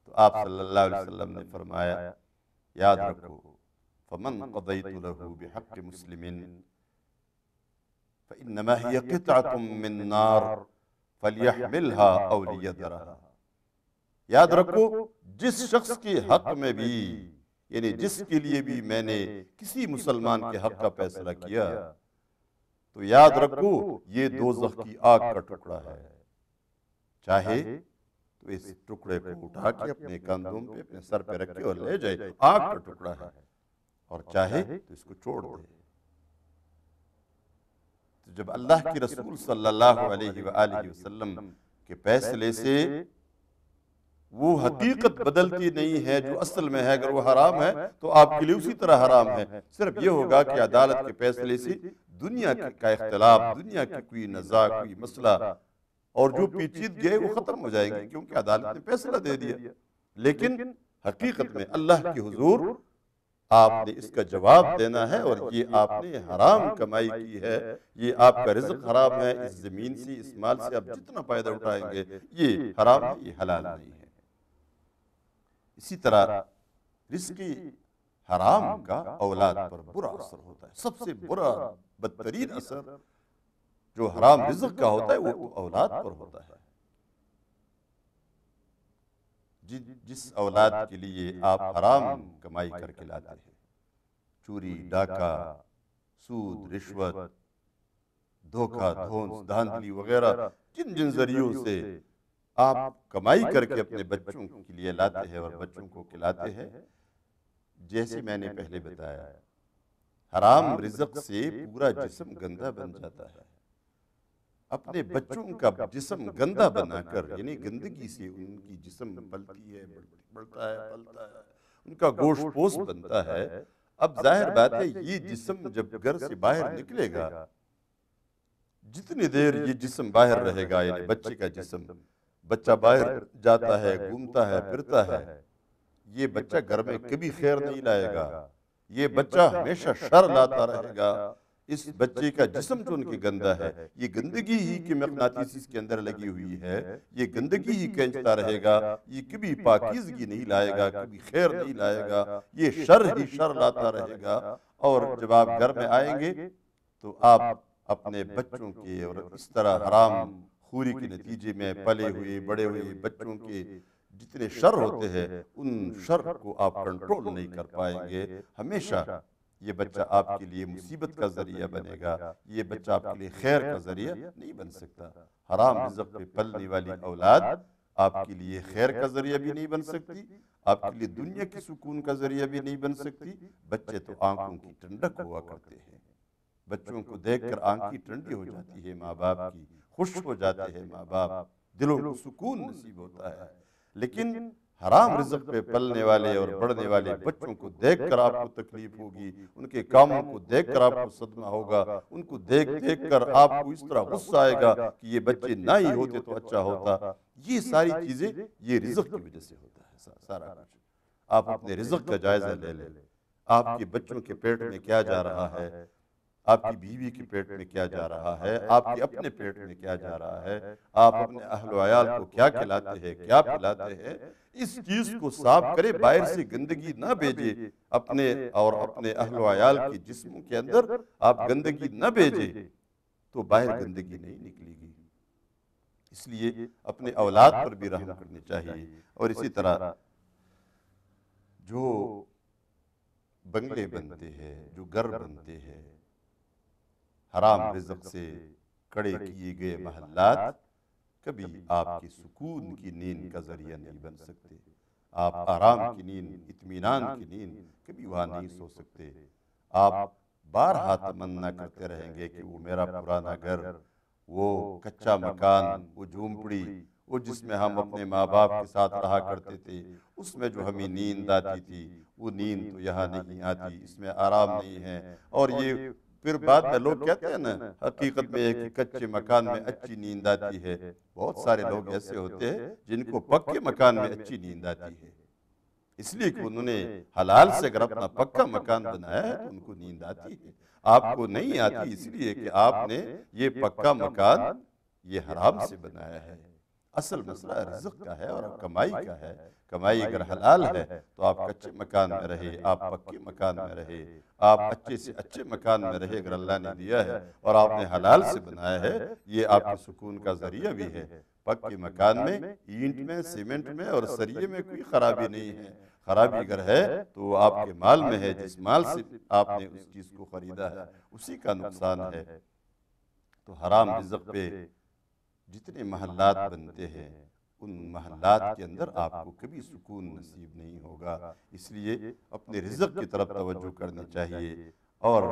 تو آپ صلی اللہ علیہ وسلم نے فرمایا، یاد رکھو، فَمَنْ قَضَيْتُ لَهُ بِحَقِّ مُسْلِمٍ فَإِنَّمَا هِيَ قِطْعَةٌ مِّن نَّارٍ فَلْيَحْمِلْهَا أَوْ لِيَذَرَهَا۔ یاد رکھو، جس شخص کے حق میں بھی، یعنی جس کے لیے بھی میں نے کسی مسلمان کے حق کا فیصلہ کیا، تو یاد رکھو یہ دوزخ کی آگ کا ٹکڑا ہے، چاہے تو اس ٹکڑے کو اٹھا کے اپنے کندھوں پہ، اپنے سر پہ رکھے اور لے جائے، آگ کا ٹکڑا ہے، اور چاہے تو اس کو چھوڑ دے۔ تو جب اللہ کی رسول صلی اللہ علیہ وآلہ وسلم کہ فیصلے سے وہ حقیقت بدلتی نہیں ہے جو اصل میں ہے. اگر وہ حرام ہے تو آپ کے لیے اسی طرح حرام ہے. صرف یہ ہوگا کہ عدالت کے فیصلے سے دنیا کا اختلاف، دنیا کی کوئی نزاع، کوئی مسئلہ اور جو پیچیدگی ہے وہ ختم ہو جائیں گے، کیونکہ عدالت نے فیصلہ دے دیا. لیکن حقیقت میں اللہ کے حضور آپ نے اس کا جواب دینا ہے، اور یہ آپ نے حرام کمائی کی ہے، یہ آپ کا رزق حرام ہے. اس زمین سے، اس مال سے آپ جتنا فائدہ اٹھائیں گے یہ حرام ہے، یہ حلال نہیں ہے. اسی طرح رزق حرام کا اولاد پر برا اثر ہوتا ہے. سب سے برا، بدترین اثر جو حرام رزق کا ہوتا ہے وہ تو اولاد پر ہوتا ہے. جس اولاد کے لیے آپ حرام کمائی کر کے لاتے ہیں، چوری، ڈاکہ، سود، رشوت، دھوکہ، دھونس، دھاندلی وغیرہ، جن جن ذریعوں سے آپ کمائی کر کے اپنے بچوں کے لیے لاتے ہیں اور بچوں کو کھلاتے ہیں، جیسے میں نے پہلے بتایا، حرام رزق سے پورا جسم گندا بن جاتا ہے. اپنے بچوں کا جسم گندا بنا کر، یعنی گندگی سے ان کی جسم پلتی ہے، بڑھتا ہے، پلتا ہے، ان کا گوشت پوست بنتا ہے. اب ظاہر بات ہے یہ جسم جب گھر سے باہر نکلے گا، جتنی دیر یہ جسم باہر رہے گا، یعنی بچے کا جسم، بچہ باہر جاتا ہے، گھومتا ہے، پھرتا ہے، یہ بچہ گھر میں کبھی خیر نہیں لائے گا. یہ بچہ ہمیشہ شر لاتا رہے گا. اس بچے کا جسم جو ان کی گندا ہے، یہ گندگی ہی کی مقناطیس اس کے اندر لگی ہوئی ہے، یہ گندگی ہی کھینچتا رہے گا. یہ کبھی پاکیزگی نہیں لائے گا، کبھی خیر نہیں لائے گا، یہ شر ہی شر لاتا رہے گا. اور جب آپ گھر میں آئیں گے تو آپ اپنے بچوں کے اور اس طرح حرام خوری کے نتیجے میں پلے ہوئے بڑے ہوئے بچوں کے جتنے شر ہوتے ہیں، ان شر کو آپ کنٹرول نہیں کر پائیں گے. ہمیشہ یہ بچہ آپ کے لیے مصیبت کا ذریعہ بنے گا، یہ بچہ آپ کے لیے خیر کا ذریعہ نہیں بن سکتا. حرام رزق پہ پلنے والی اولاد آپ کے لیے خیر کا ذریعہ بھی نہیں بن سکتی، آپ کے لیے دنیا کی سکون کا ذریعہ بھی نہیں بن سکتی. بچے تو آنکھوں کی ٹھنڈک ہوا کرتے ہیں. بچوں کو دیکھ کر آنکھیں ٹھنڈی ہو جاتی ہے ماں باپ کی، خوش ہو جاتے ہیں ماں باپ، دلوں کو سکون نصیب ہوتا ہے. لیکن حرام رزق پہ پلنے والے اور بڑھنے والے بچوں کو دیکھ کر آپ کو تکلیف ہوگی، ان کے کاموں کو دیکھ کر آپ کو صدمہ ہوگا، ان کو دیکھ دیکھ کر آپ کو اس طرح غصہ آئے گا کہ یہ بچے نہ ہی ہوتے تو اچھا ہوتا. یہ ساری چیزیں یہ رزق کی وجہ سے ہوتا ہے سارا کچھ. آپ اپنے رزق کا جائزہ لے لیں. آپ کے بچوں کے پیٹ میں کیا جا رہا ہے، آپ کی بیوی کے پیٹ میں کیا جا رہا ہے، آپ کے اپنے پیٹ میں کیا جا رہا ہے، آپ اپنے اہل و عیال کو کیا کھلاتے ہیں، کیا پلاتے ہیں. اس چیز کو صاف کرے، باہر سے گندگی نہ بھیجے. اپنے اور اپنے اہل و عیال کے جسموں کے اندر آپ گندگی نہ بھیجے تو باہر گندگی نہیں نکلے گی. اس لیے اپنے اولاد پر بھی رحم کرنی چاہیے. اور اسی طرح جو بنگلے بنتے ہیں، جو گھر بنتے ہیں، حرام رزق سے کھڑے کیے گئے محلات کبھی آپ کی سکون کی نیند کا ذریعہ نہیں بن سکتے. آپ آرام کی نیند، اطمینان کی نیند کبھی وہاں نہیں سو سکتے. آپ بارہا تمنا کرتے رہیں گے کہ وہ میرا پرانا گھر، وہ کچا مکان، وہ جھونپڑی، وہ جس میں ہم اپنے ماں باپ کے ساتھ رہا کرتے تھے، اس میں جو ہمیں نیند آتی تھی، وہ نیند تو یہاں نہیں آتی، اس میں آرام نہیں ہے. اور یہ پھر بعد میں لوگ کہتے ہیں نا، حقیقت میں ہے کہ کچے مکان میں اچھی نیند آتی ہے. بہت سارے لوگ ایسے ہوتے ہیں جن کو پکے مکان میں اچھی نیند آتی ہے، اس لیے کہ انہوں نے حلال سے اگر اپنا پکا مکان بنایا ہے تو ان کو نیند آتی ہے. آپ کو نہیں آتی اس لیے کہ آپ نے یہ پکا مکان یہ حرام سے بنایا ہے. اصل مسئلہ رزق کا ہے اور کمائی کا ہے. کمائی اگر حلال ہے تو آپ کچے مکان میں رہے، آپ پکے مکان میں رہے، آپ اچھے سے اچھے مکان میں رہے اگر اللہ نے دیا ہے اور آپ نے حلال سے بنایا ہے. یہ آپ کے سکون کا ذریعہ بھی ہے. پکے مکان میں اینٹ میں، سیمنٹ میں اور سریے میں کوئی خرابی نہیں ہے. خرابی اگر ہے تو وہ آپ کے مال میں ہے. جس مال سے آپ نے اس چیز کو خریدا ہے اسی کا نقصان ہے. تو حرام رزق پہ جتنے محلات بنتے ہیں ان محلات کے اندر آپ کو کبھی سکون نصیب نہیں ہوگا. اس لیے اپنے رزق کی طرف توجہ کرنی چاہیے. اور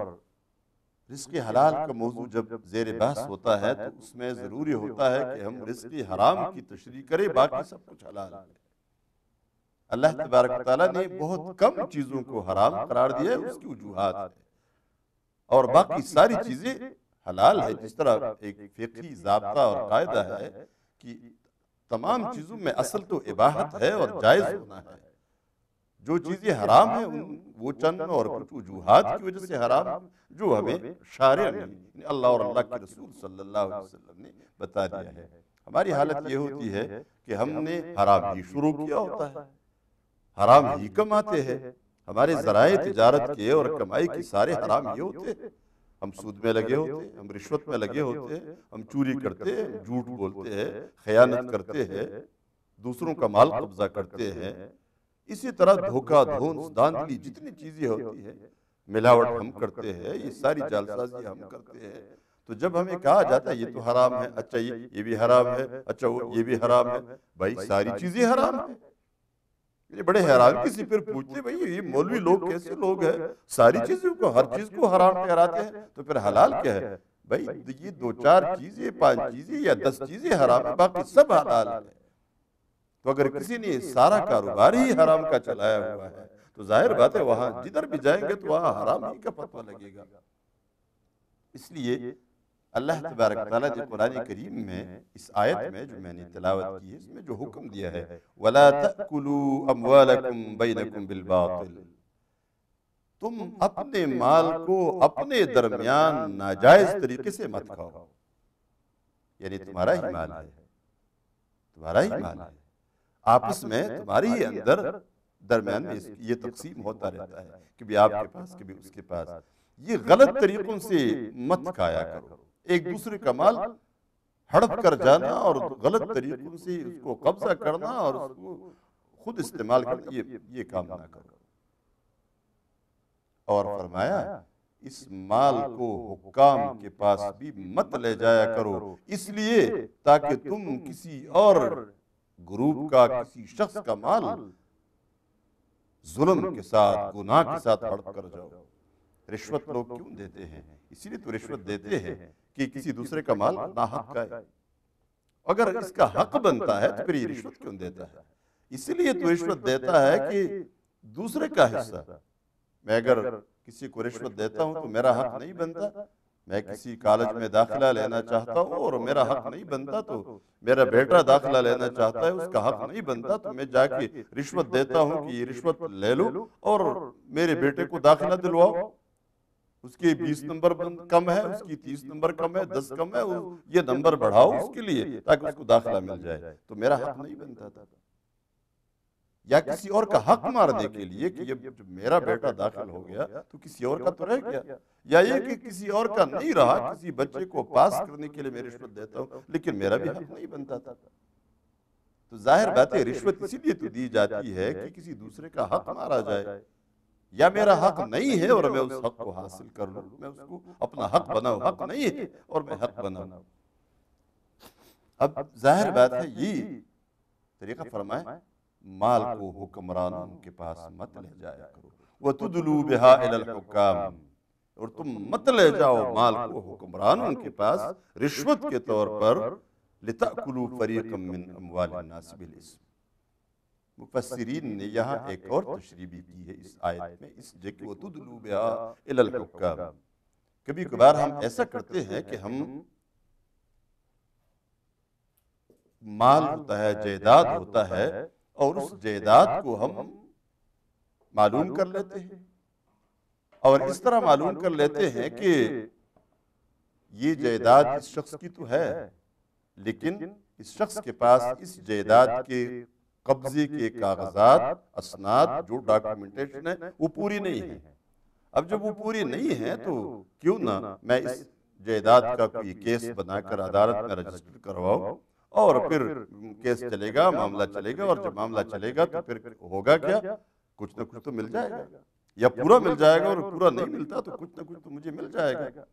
رزق حلال کا موضوع جب زیر بحث ہوتا ہے تو اس میں ضروری ہوتا ہے کہ ہم رزق حرام کی تشریح کریں، باقی سب کچھ حلال ہے۔ اللہ تبارک و تعالیٰ نے بہت کم چیزوں کو حرام قرار دیا ہے، اس کی وجوہات ہے، اور باقی ساری چیزیں حلال ہے۔ جس طرح ایک فقہی ضابطہ اور قاعدہ ہے کہ تمام چیزوں میں اصل تو اباحت ہے اور جائز ہونا ہے، جو چیزیں حرام ہیں وہ چند اور کچھ وجوہات کی وجہ سے حرام، جو ہمیں شارع نے اللہ اور اللہ کے رسول صلی اللہ علیہ وسلم نے بتا دیا ہے۔ ہماری حالت یہ ہوتی ہے کہ ہم نے حرام ہی شروع کیا ہوتا ہے، حرام ہی کماتے ہیں، ہمارے ذرائع تجارت کے اور کمائی کے سارے حرام ہی ہوتے ہیں۔ ہم سود میں لگے ہوتے ہیں، ہم رشوت میں لگے ہوتے ہیں، ہم چوری کرتے ہیں، جھوٹ بولتے ہیں، خیانت کرتے ہیں، دوسروں کا مال قبضہ کرتے ہیں، اسی طرح دھوکہ دھونس دھاندلی جتنی چیزیں ہوتی ہیں، ملاوٹ ہم کرتے ہیں، یہ ساری جعلسازی ہم کرتے ہیں۔ تو جب ہمیں کہا جاتا ہے یہ تو حرام ہے، اچھا یہ بھی حرام ہے، اچھا یہ بھی حرام ہے، بھائی ساری چیزیں حرام ہیں۔ یہ بڑے حیران کسی پھر پوچھتے بھئی یہ مولوی لوگ کیسے لوگ ہیں، ساری چیزوں کو ہر چیز کو حرام ٹھہراتے ہیں، تو پھر حلال کیا ہے؟ بھئی یہ 2-4 چیزیں 5 چیزیں یا 10 چیزیں حرام ہیں، باقی سب حلال ہیں۔ تو اگر کسی نے سارا کاروبار ہی حرام کا چلایا ہوا ہے تو ظاہر بات ہے وہاں جدھر بھی جائیں گے تو وہاں حرام ہی کا فتویٰ لگے گا۔ اس لیے اللہ تبارک تعالیٰ نے قرآن کریم میں اس آیت میں جو میں نے تلاوت کی ہے، اس میں جو حکم دیا ہے وَلَا تَأْكُلُوا أَمْوَالَكُمْ بَيْنَكُمْ بِالْبَاطِلِ، تم اپنے مال کو اپنے درمیان ناجائز طریقے سے مت کھاؤ، یعنی تمہارا ہی مال ہے، تمہارا ہی مال ہے، آپس میں تمہاری ہی اندر درمیان میں یہ تقسیم ہوتا رہتا ہے، کبھی آپ کے پاس کبھی اس کے پاس، یہ غلط طریقوں سے مت کھایا کرو، ایک دوسرے کا مال ہڑپ کر جانا اور غلط طریقوں سے اس کو قبضہ کرنا اور اس کو خود استعمال کرنا، یہ کام نہ کرو۔ اور فرمایا اس مال کو حکام کے پاس بھی مت لے جایا کرو، اس لیے تاکہ تم کسی اور گروپ کا کسی شخص کا مال ظلم کے ساتھ گناہ کے ساتھ ہڑپ کر جاؤ۔ رشوت لوگ کیوں دیتے ہیں؟ اسی لیے تو رشوت دیتے ہیں کہ کسی دوسرے کا مال ناحق کا ہے، اگر اس کا حق بنتا ہے تو پھر یہ رشوت کیوں دیتا ہے؟ اسی لیے تو رشوت دیتا ہے کہ دوسرے کا حصہ، میں اگر کسی کو رشوت دیتا ہوں تو میرا حق نہیں بنتا، میں کسی کالج میں داخلہ لینا چاہتا ہوں اور میرا حق نہیں بنتا، تو میرا بیٹا داخلہ لینا چاہتا ہے اس کا حق نہیں بنتا، تو میں جا کے رشوت دیتا ہوں کہ یہ رشوت لے لو اور میرے بیٹے کو داخلہ دلواؤ، اس کے 20 نمبر کم ہے، اس کی 30 نمبر کم ہے، 10 کم ہے، یہ نمبر بڑھاؤ اس کے لیے تاکہ اس کو داخلہ مل جائے، تو میرا حق نہیں بنتا تھا۔ یا کسی اور کا حق مارنے کے لیے کہ جب میرا بیٹا داخل ہو گیا تو کسی اور کا تو رہ گیا، یا یہ کہ کسی اور کا نہیں رہا، کسی بچے کو پاس کرنے کے لیے میں رشوت دیتا ہوں لیکن میرا بھی حق نہیں بنتا تھا۔ تو ظاہر بات ہے رشوت اسی لیے تو دی جاتی ہے کہ کسی دوسرے کا حق مارا جائے، یا میرا حق نہیں ہے اور میں اس حق کو حاصل کر لوں، میں اس کو اپنا حق بناؤں، حق نہیں ہے اور میں حق بناؤں۔ اب ظاہر بات ہے یہ طریقہ فرمائے مال کو حکمرانوں کے پاس مت لے جایا کرو، وَتُدْلُوا بِهَا إِلَى الْحُكَّامِ، اور تم مت لے جاؤ مال کو حکمرانوں کے پاس رشوت کے طور پر، لِتَأْكُلُوا فَرِيقًا مِّنْ أَمْوَالِ النَّاسِ بِالْإِثْمِ۔ مفسرین نے یہاں ایک اور تشریح بھی کی ہے اس آیت میں، اس جگہ وَتُدْلُوا بِهَا إِلَى الْحُكَّامِ۔ کبھی کبھار ہم ایسا کرتے ہیں کہ ہم مال ہوتا ہے، جائیداد ہوتا ہے، اور اس جائیداد کو ہم معلوم کر لیتے ہیں، اور اس طرح معلوم کر لیتے ہیں کہ یہ جائیداد اس شخص کی تو ہے، لیکن اس شخص کے پاس اس جائیداد کے قبضے کے کاغذات، اسناد، جو ڈاکیومنٹیشن ہے وہ پوری نہیں ہے۔ اب جب وہ پوری نہیں ہے تو کیوں نہ میں اس جائیداد کا کوئی کیس بنا کر عدالت میں رجسٹر کرواؤں، اور پھر کیس چلے گا، معاملہ چلے گا، اور جب معاملہ چلے گا تو پھر ہوگا کیا، کچھ نہ کچھ تو مل جائے گا، یا پورا مل جائے گا، اور پورا نہیں ملتا تو کچھ نہ کچھ تو مجھے مل جائے گا،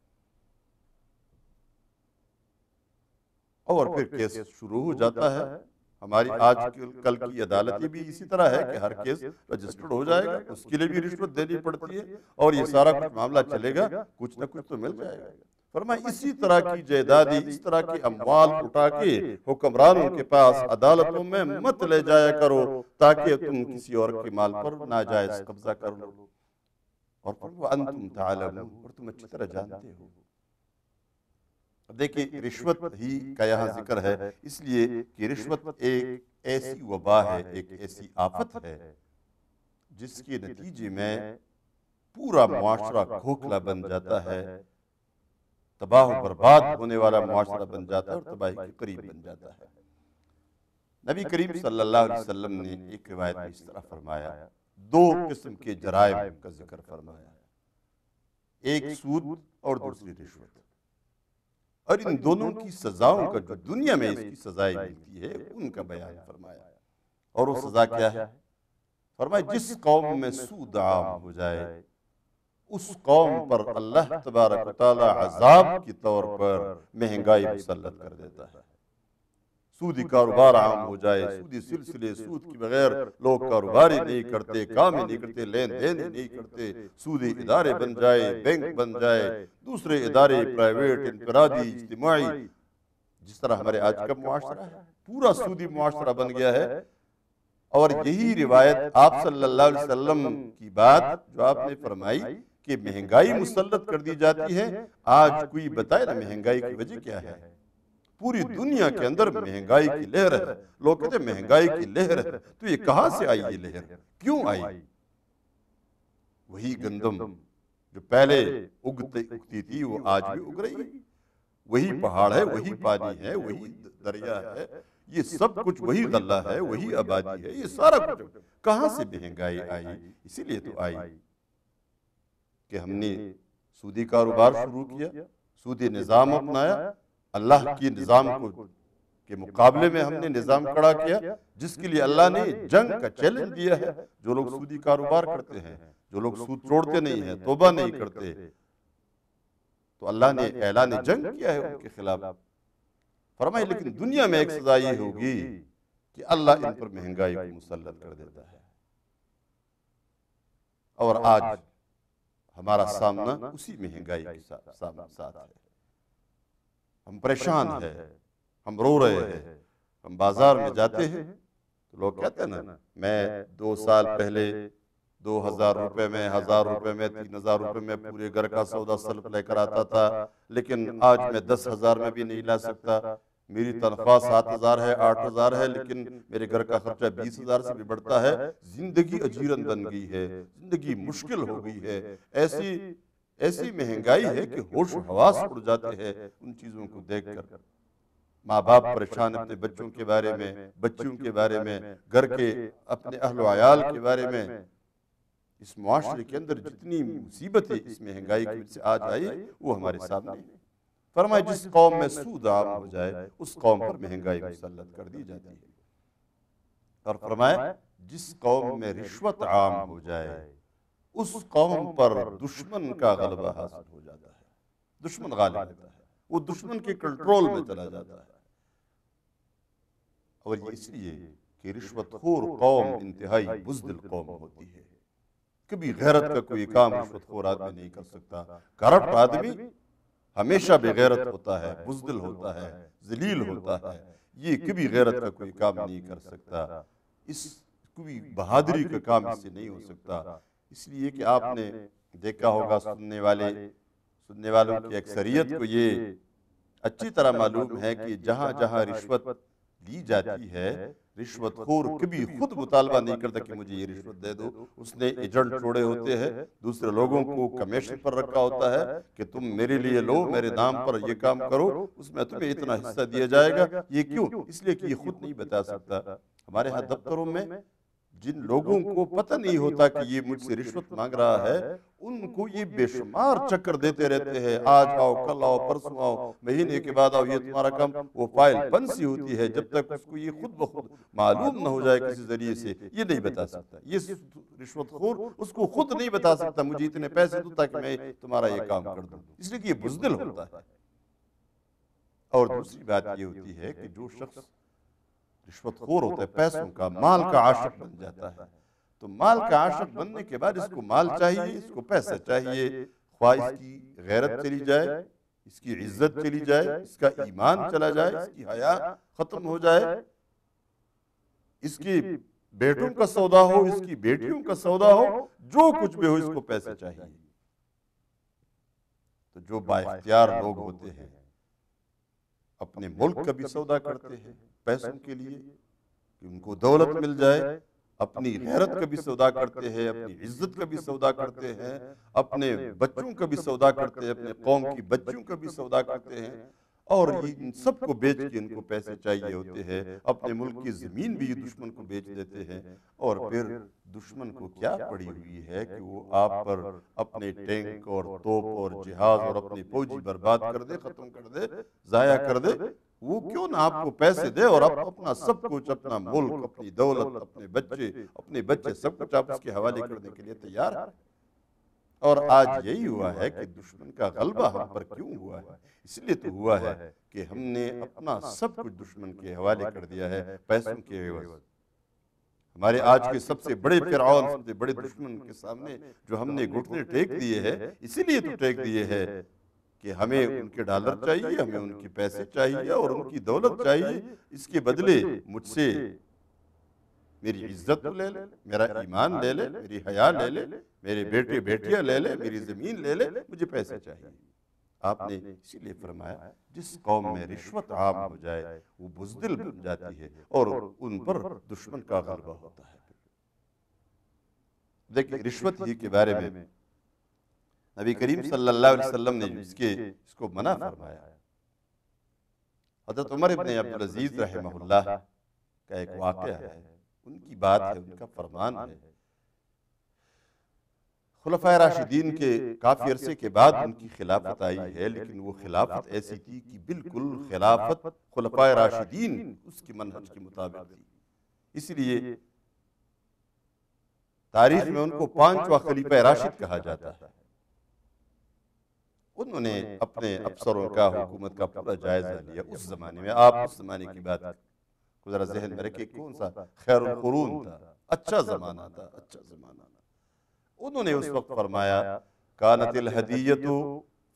اور پھر کیس شروع ہو جاتا ہے ہماری آج کل کی عدالت بھی اسی طرح ہے کہ ہر کیس رجسٹرڈ ہو جائے گا، اس کے لیے بھی رشوت دینی پڑتی ہے، اور یہ سارا کچھ معاملہ چلے گا، کچھ نہ کچھ تو مل جائے گا۔ فرمایا اسی طرح کی جائیدادی، اس طرح کی اموال اٹھا کے حکمرانوں کے پاس عدالتوں میں مت لے جایا کرو، تاکہ تم کسی اور کے مال پر ناجائز قبضہ کر لو، اور وَأَنْتُمْ تَعْلَمُونَ، اور تم اچھی طرح جانتے ہو۔ دیکھیں رشوت ہی کا یہاں ذکر ہے، اس لیے کہ رشوت ایک ایسی وبا ہے، ایک ایسی آفت ہے جس کے نتیجے میں پورا معاشرہ کھوکھلا بن جاتا ہے، تباہ و برباد ہونے والا معاشرہ بن جاتا ہے، اور تباہی کے قریب بن جاتا ہے۔ نبی کریم صلی اللہ علیہ وسلم نے ایک روایت میں اس طرح فرمایا، دو قسم کے جرائم کا ذکر فرمایا، ایک سود اور دوسری رشوت، اور ان دونوں کی سزاؤں کا جو دنیا میں اس کی سزائیں ملتی ہے ان کا بیان فرمایا۔ اور وہ سزا کیا ہے؟ فرمایا جس قوم میں سود عام ہو جائے اس قوم پر اللہ تبارک و تعالی عذاب کی طور پر مہنگائی مسلط کر دیتا ہے۔ سودی کاروبار عام ہو جائے، سودی سلسلے، سود کے بغیر لوگ کاروباری نہیں کرتے، کام ہی نہیں کرتے، لین دین ہی نہیں کرتے، سودی ادارے بن جائے، بینک بن جائے، دوسرے ادارے پرائیویٹ، انفرادی، اجتماعی، جس طرح ہمارے آج کا معاشرہ ہے پورا سودی معاشرہ بن گیا ہے۔ اور یہی روایت آپ صلی اللہ علیہ وسلم کی بات جو آپ نے فرمائی کہ مہنگائی مسلط کر دی جاتی ہے، آج کوئی بتائے نا مہنگائی کی وجہ کیا ہے؟ پوری دنیا کے اندر مہنگائی کی لہر ہے، لوگ کہتے ہیں مہنگائی کی لہر ہے، تو یہ کہاں سے آئی یہ لہر؟ کیوں آئی؟ وہی گندم جو پہلے اگتی تھی وہ آج بھی اگ رہی ہے، وہی پہاڑ ہے، وہی پانی ہے، وہی دریا ہے، یہ سب کچھ وہی غلہ ہے، وہی آبادی ہے، یہ سارا کچھ کہاں سے مہنگائی آئی؟ اسی لیے تو آئی کہ ہم نے سودی کاروبار شروع کیا، سودی نظام اپنایا، اللہ کی نظام کے مقابلے میں ہم نے نظام کھڑا کیا، جس کے لیے اللہ نے جنگ کا چیلنج دیا ہے۔ جو لوگ سودی کاروبار کرتے ہیں، جو لوگ سود چھوڑتے نہیں ہیں، توبہ نہیں کرتے، تو اللہ نے اعلان جنگ کیا ہے ان کے خلاف۔ فرمایا لیکن دنیا میں ایک سزا یہ ہوگی کہ اللہ ان پر مہنگائی کو مسلط کر دیتا ہے، اور آج ہمارا سامنا اسی مہنگائی کے ساتھ ہے۔ ہم پریشان ہیں، ہم رو رہے ہیں، ہم بازار میں جاتے ہیں تو لوگ کہتے ہیں نا میں 2 سال پہلے 2000 روپے میں، 1000 روپے میں، 3000 روپے میں پورے گھر کا سودا سلف لے کر آتا تھا، لیکن آج میں 10,000 میں بھی نہیں لا سکتا۔ میری تنخواہ 7,000 ہے، 8,000 ہے، لیکن میرے گھر کا خرچہ 20,000 سے بھی بڑھتا ہے۔ زندگی اجیرن بن گئی ہے، زندگی مشکل ہو گئی ہے، ایسی مہنگائی ہے کہ ہوش و حواس اڑ جاتے ہیں ان چیزوں کو دیکھ کر۔ ماں باپ پریشان اپنے بچوں کے بارے میں، بچیوں کے بارے میں، گھر کے اپنے اہل و عیال کے بارے میں۔ اس معاشرے کے اندر جتنی مصیبتیں اس مہنگائی کی وجہ سے آج آئی وہ ہمارے سامنے ہیں۔ فرمایا جس قوم میں سود عام ہو جائے اس قوم پر مہنگائی مسلط کر دی جاتی ہے، اور فرمایا جس قوم میں رشوت عام ہو جائے اس قوم پر دشمن کا غلبہ حاصل ہو جاتا ہے، دشمن غالب ہوتا ہے، وہ دشمن کے کنٹرول میں چلا جاتا ہے۔ اور یہ اس لیے کہ رشوت خور قوم انتہائی بزدل قوم ہوتی ہے، کبھی غیرت کا کوئی کام رشوت خور آدمی نہیں کر سکتا۔ کرپٹ آدمی ہمیشہ بے غیرت ہوتا ہے، بزدل ہوتا ہے، ذلیل ہوتا ہے، یہ کبھی غیرت کا کوئی کام نہیں کر سکتا، کوئی بہادری کا کام اس سے نہیں ہو سکتا۔ اس لیے کہ آپ نے دیکھا ہوگا سننے والوں کی اکثریت کو یہ اچھی طرح معلوم ہے کہ جہاں جہاں رشوت لی جاتی ہے، رشوت خور کبھی خود مطالبہ نہیں کرتا کہ مجھے یہ رشوت دے دو، اس نے ایجنٹ چھوڑے ہوتے ہیں، دوسرے لوگوں کو کمیشن پر رکھا ہوتا ہے کہ تم میرے لیے لو، میرے نام پر یہ کام کرو، اس میں تمہیں اتنا حصہ دیا جائے گا۔ یہ کیوں؟ اس لیے کہ یہ خود نہیں بتا سکتا۔ ہمارے ہاں دفتروں میں جن لوگوں کو پتہ نہیں ہوتا کہ یہ مجھ سے رشوت مانگ رہا ہے، ان کو یہ بے شمار چکر دیتے رہتے ہیں، آج آؤ، کل آؤ، پرسوں آؤ، مہینے کے بعد آؤ، یہ تمہارا کام۔ وہ فائل بند سی ہوتی ہے، جب تک اس کو یہ خود بخود معلوم نہ ہو جائے کسی ذریعے سے، یہ نہیں بتا سکتا۔ یہ رشوت خور اس کو خود نہیں بتا سکتا مجھے اتنے پیسے دو تاکہ میں تمہارا یہ کام کر دوں، اس لیے کہ یہ بزدل ہوتا ہے۔ اور دوسری بات یہ ہوتی ہے کہ جو شخص رشوت خور ہوتا ہے، پیسوں کا، مال کا عاشق بن جاتا ہے۔ تو مال کا عاشق بننے کے بعد اس کو مال چاہیے، اس کو پیسہ چاہیے، خواہ اس کی غیرت چلی جائے، اس کی عزت چلی جائے، اس کا ایمان چلا جائے، اس کی حیا ختم ہو جائے، اس کی بیٹوں کا سودا ہو، اس کی بیٹیوں کا سودا ہو، جو کچھ بھی ہو اس کو پیسے چاہیے۔ تو جو با اختیار لوگ ہوتے ہیں اپنے ملک کا بھی سودا کرتے ہیں پیسوں کے لیے کہ ان کو دولت مل جائے، اپنی غیرت کا بھی سودا کرتے ہیں، اپنی عزت کا بھی سودا کرتے ہیں، اپنے بچوں کا بھی سودا کرتے ہیں، اپنے قوم کی بچیوں کا بھی سودا کرتے ہیں، اور ان سب کو بیچ کے ان کو پیسے چاہیے ہوتے ہیں۔ اپنے ملک کی زمین بھی دشمن کو بیچ دیتے ہیں، اور پھر دشمن کو کیا پڑی ہوئی ہے کہ وہ آپ پر اپنے ٹینک اور توپ اور جہاز اور اپنی فوجی برباد کر دے، ختم کر دے، ضائع کر دے، وہ کیوں نہ آپ کو پیسے دے اور آپ اپنا سب کچھ، اپنا ملک، اپنی دولت، اپنے بچے سب کچھ آپ اس کے حوالے کرنے کے لیے تیار ہیں۔ اور آج یہی ہوا ہے کہ دشمن کا غلبہ ہم پر کیوں ہوا ہے؟ اس لیے تو ہوا ہے کہ ہم نے اپنا سب کچھ دشمن کے حوالے کر دیا ہے پیسوں کے عوض۔ ہمارے آج کے سب سے بڑے فرعون، سب سے بڑے دشمن کے سامنے جو ہم نے گھٹنے ٹیک دیے ہیں، اسی لیے تو ٹیک دیے ہیں کہ ہمیں ان کے ڈالر چاہیے، ہمیں ان کے پیسے چاہیے اور ان کی دولت چاہیے، اس کے بدلے مجھ سے میری عزت لے لے، میرا ایمان لے لے، میری حیا لے لے، میرے بیٹے بیٹیاں لے لے، میری زمین لے لے، مجھے پیسے چاہیے۔ آپ نے اسی لیے فرمایا جس قوم میں رشوت عام ہو جائے وہ بزدل بن جاتی ہے اور ان پر دشمن کا غلبہ ہوتا ہے۔ دیکھیں رشوت ہی کے بارے میں نبی کریم صلی اللہ علیہ وسلم نے اس کو منع فرمایا۔ حضرت عمر ابن عبدالعزیز رحمہ اللہ کا ایک واقعہ ہے، ان کی بات ہے، ان کا فرمان ہے۔ خلفائے راشدین کے کافی عرصے کے بعد ان کی خلافت آئی ہے، لیکن وہ خلافت ایسی تھی کہ بالکل خلافت خلفائے راشدین اس کی منہج کے مطابق تھی۔ اس لیے تاریخ میں ان کو پانچواں خلیفہ راشد کہا جاتا ہے۔ انہوں نے اپنے افسروں کا، حکومت کا پورا جائزہ لیا اس زمانے میں۔ آپ اس زمانے کی بات کو ذرا ذہن میں رکھیں، کون سا خیر القرون تھا، اچھا زمانہ تھا، اچھا زمانہ۔ انہوں نے اس وقت فرمایا کانت الہدیۃ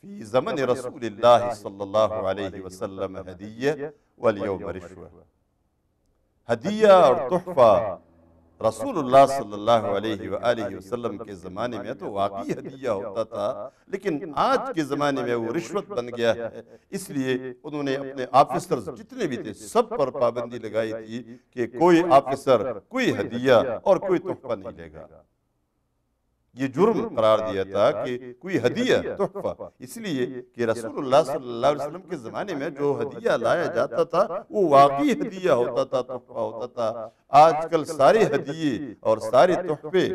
فی زمن رسول اللہ صلی اللہ علیہ وسلم ہدیہ والیوم رشوہ۔ ہدیہ اور تحفہ رسول اللہ صلی اللہ علیہ وآلہ وسلم کے زمانے میں تو واقعی ہدیہ ہوتا تھا، لیکن آج کے زمانے میں وہ رشوت بن گیا ہے۔ اس لیے انہوں نے اپنے آفیسرز جتنے بھی تھے سب پر پابندی لگائی تھی کہ کوئی آفیسر کوئی ہدیہ اور کوئی تحفہ نہیں لے گا۔ یہ جرم قرار دیا تھا کہ کوئی ہدیہ، تحفہ، اس لیے کہ رسول اللہ صلی اللہ علیہ وسلم کے زمانے میں جو ہدیہ لایا جاتا تھا وہ واقعی ہدیہ ہوتا تھا، تحفہ ہوتا تھا۔ آج کل سارے ہدیے اور سارے تحفے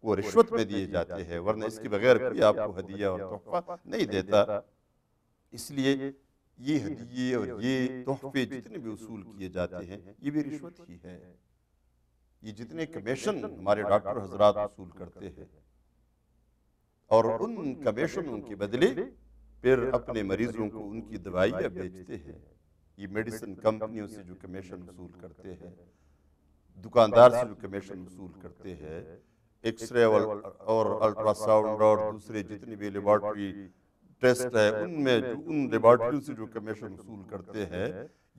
وہ رشوت میں دیے جاتے ہیں، ورنہ اس کے بغیر کوئی آپ کو ہدیہ اور تحفہ نہیں دیتا۔ اس لیے یہ ہدیے اور یہ تحفے جتنے بھی وصول کیے جاتے ہیں یہ بھی رشوت ہی ہے۔ یہ جتنے کمیشن ہمارے ڈاکٹر حضرات وصول کرتے ہیں اور ان کمیشنوں کے بدلے پھر اپنے مریضوں کو ان کی دوائیاں بیچتے ہیں، یہ میڈیسن کمپنیوں سے جو کمیشن وصول کرتے ہیں، دکاندار سے جو کمیشن وصول کرتے ہیں، ایکس رے اور الٹرا ساؤنڈ اور دوسرے جتنے بھی لیبارٹری ٹیسٹ ہے ان میں جو ان لیبارٹریوں سے جو کمیشن وصول کرتے ہیں،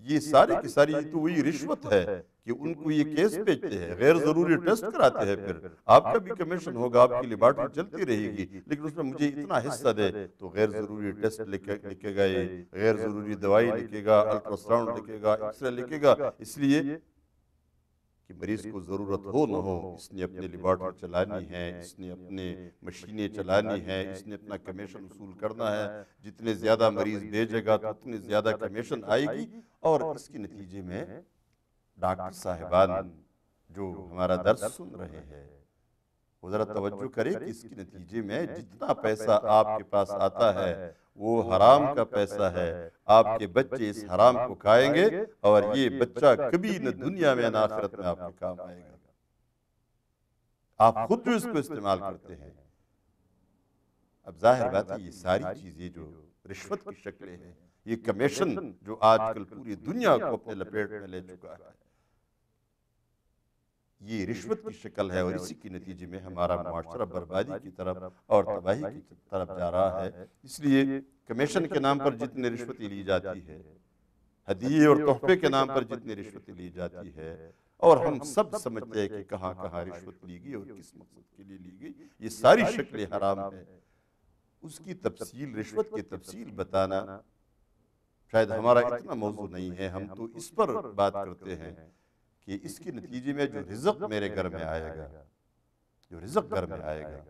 یہ ساری کی ساری تو وہی رشوت ہے کہ ان کو یہ کیس بیچتے ہیں، غیر ضروری ٹیسٹ کراتے ہیں، پھر آپ کا بھی کمیشن ہوگا، آپ کی لیبارٹری چلتی رہے گی، لیکن اس میں مجھے اتنا حصہ دے، تو غیر ضروری ٹیسٹ لکھے گا، غیر ضروری دوائی لکھے گا، الٹرا ساؤنڈ لکھے گا، ایکس رے لکھے گا، اس لیے کہ مریض کو ضرورت ہو نہ ہو اس نے اپنی لیبارٹری چلانی ہے، اس نے اپنے مشینیں چلانی ہے، اس نے اپنا کمیشن وصول کرنا ہے۔ جتنے زیادہ مریض بھیجے گا تو اتنی زیادہ کمیشن آئے گی، اور اس کے نتیجے میں ڈاکٹر صاحبان جو ہمارا درس سن رہے ہیں وہ ذرا توجہ کرے کہ اس کے نتیجے میں جتنا پیسہ آپ کے پاس آتا ہے وہ حرام کا پیسہ ہے۔ آپ کے بچے اس حرام کو کھائیں گے اور یہ بچہ کبھی نہ دنیا میں نہ آخرت میں آپ کے کام آئے گا۔ آپ خود جو اس کو استعمال کرتے ہیں۔ اب ظاہر بات ہے یہ ساری چیزیں جو رشوت کی شکلیں ہیں یہ کمیشن جو آج کل پوری دنیا کو اپنے لپیٹ میں لے چکا ہے، یہ رشوت کی شکل ہے، اور اسی کے نتیجے میں ہمارا معاشرہ بربادی کی طرف اور تباہی کی طرف جا رہا ہے۔ اس لیے کمیشن کے نام پر جتنی رشوتیں لی جاتی ہے، ہدیے اور تحفے کے نام پر جتنی رشوتیں لی جاتی ہے، اور ہم سب سمجھتے ہیں کہ کہاں کہاں رشوت لی گئی اور کس مقصد کے لیے لی گئی، یہ ساری شکلیں حرام ہے۔ اس کی تفصیل، رشوت کی تفصیل بتانا شاید ہمارا اتنا موضوع نہیں ہے، ہم تو اس پر بات کرتے ہیں کہ اس کے نتیجے میں جو رزق میرے گھر میں آئے گا، جو رزق گھر میں آئے گا،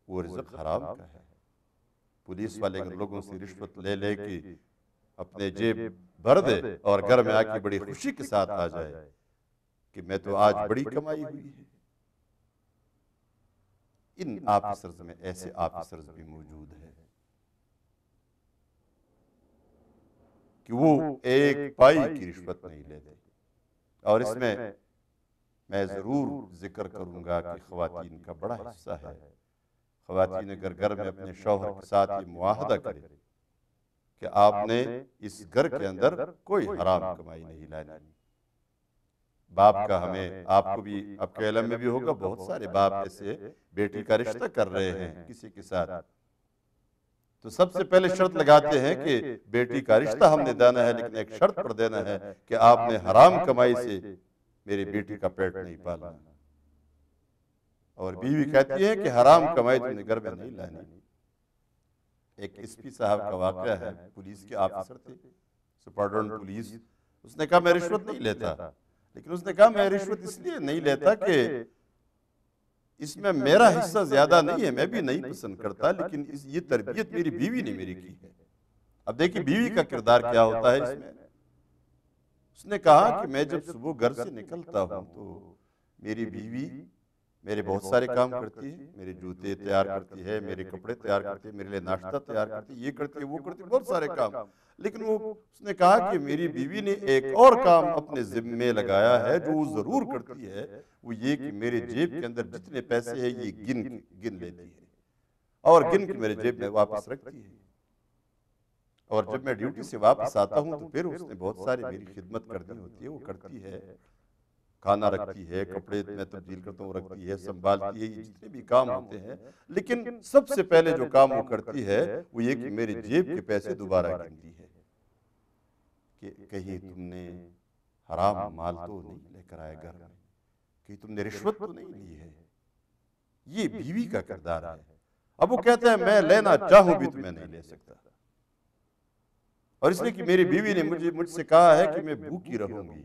وہ رزق حرام کا ہے۔ پولیس والے اگر لوگوں سے رشوت لے لے کے اپنے جیب بھر دے اور گھر میں آ کے بڑی خوشی کے ساتھ آ جائے کہ میں تو آج بڑی کمائی ہوئی ہے، ان آفیسرز میں ایسے آفیسرز بھی موجود ہیں کہ وہ ایک پائی کی رشوت نہیں لیتے۔ اور اس میں ضرور ذکر کروں گا کہ خواتین کا بڑا حصہ ہے۔ خواتین اگر گھر میں اپنے شوہر کے ساتھ یہ معاہدہ کرے کہ آپ نے اس گھر کے اندر کوئی حرام کمائی نہیں لانی، باپ کا ہمیں، آپ کو بھی، آپ کے علم میں بھی ہوگا، بہت سارے باپ ایسے بیٹی کا رشتہ کر رہے ہیں کسی کے ساتھ، تو سب سے پہلے شرط لگاتے ہیں کہ بیٹی کا رشتہ ہم نے دینا ہے، لیکن ایک شرط پر دینا ہے کہ آپ نے حرام کمائی سے میری بیٹی کا پیٹ نہیں پالنا۔ اور بیوی کہتی ہے کہ حرام کمائی تم نے گھر میں نہیں لانی۔ ایک ایس پی صاحب کا واقعہ ہے، پولیس کے آفیسر تھے، سپرڈنٹ پولیس، اس نے کہا میں رشوت نہیں لیتا، لیکن اس نے کہا میں رشوت اس لیے نہیں لیتا کہ اس میں میرا حصہ زیادہ نہیں ہے، میں بھی نہیں پسند کرتا، لیکن یہ تربیت میری بیوی نے میری کی ہے۔ اب دیکھیں بیوی کا کردار کیا ہوتا ہے اس میں۔ اس نے کہا کہ میں جب صبح گھر سے نکلتا ہوں تو میری بیوی میرے بہت سارے کام کرتی ہے، میرے جوتے تیار کرتی ہے، میرے کپڑے تیار کرتی ہے، میرے لیے ناشتہ تیار کرتی ہے، یہ کرتی ہے، وہ کرتی ہے، بہت سارے کام، لیکن اس نے کہا کہ میری بیوی نے ایک اور کام اپنے ذمہ میں لگایا ہے جو وہ ضرور کرتی ہے، وہ یہ کہ میرے جیب کے اندر جتنے پیسے ہیں یہ گن لیتی ہے اور گن کے میرے جیب میں واپس رکھتی ہے، اور جب میں ڈیوٹی سے واپس آتا ہوں تو پھر اس نے بہت ساری میری خدمت کرنی ہوتی ہے، وہ کرتی ہے، کھانا رکھتی ہے، کپڑے میں تبدیل کرتا ہوں رکھتی ہے، سنبھالتی ہے، یہ جتنے بھی کام ہوتے ہیں، لیکن سب سے پہلے جو کام وہ کرتی ہے وہ یہ کہ میرے جیب کے پیسے دوبارہ گنتی ہے کہ کہیں تم نے حرام مال تو نہیں لے کر آئے گھر میں، کہیں تم نے رشوت تو نہیں لی ہے۔ یہ بیوی کا کردار ہے۔ اب وہ کہتا ہے میں لینا چاہوں بھی تو میں نہیں لے سکتا، اور اس لیے کہ میری بیوی نے مجھ سے کہا ہے کہ میں بھوکی رہوں گی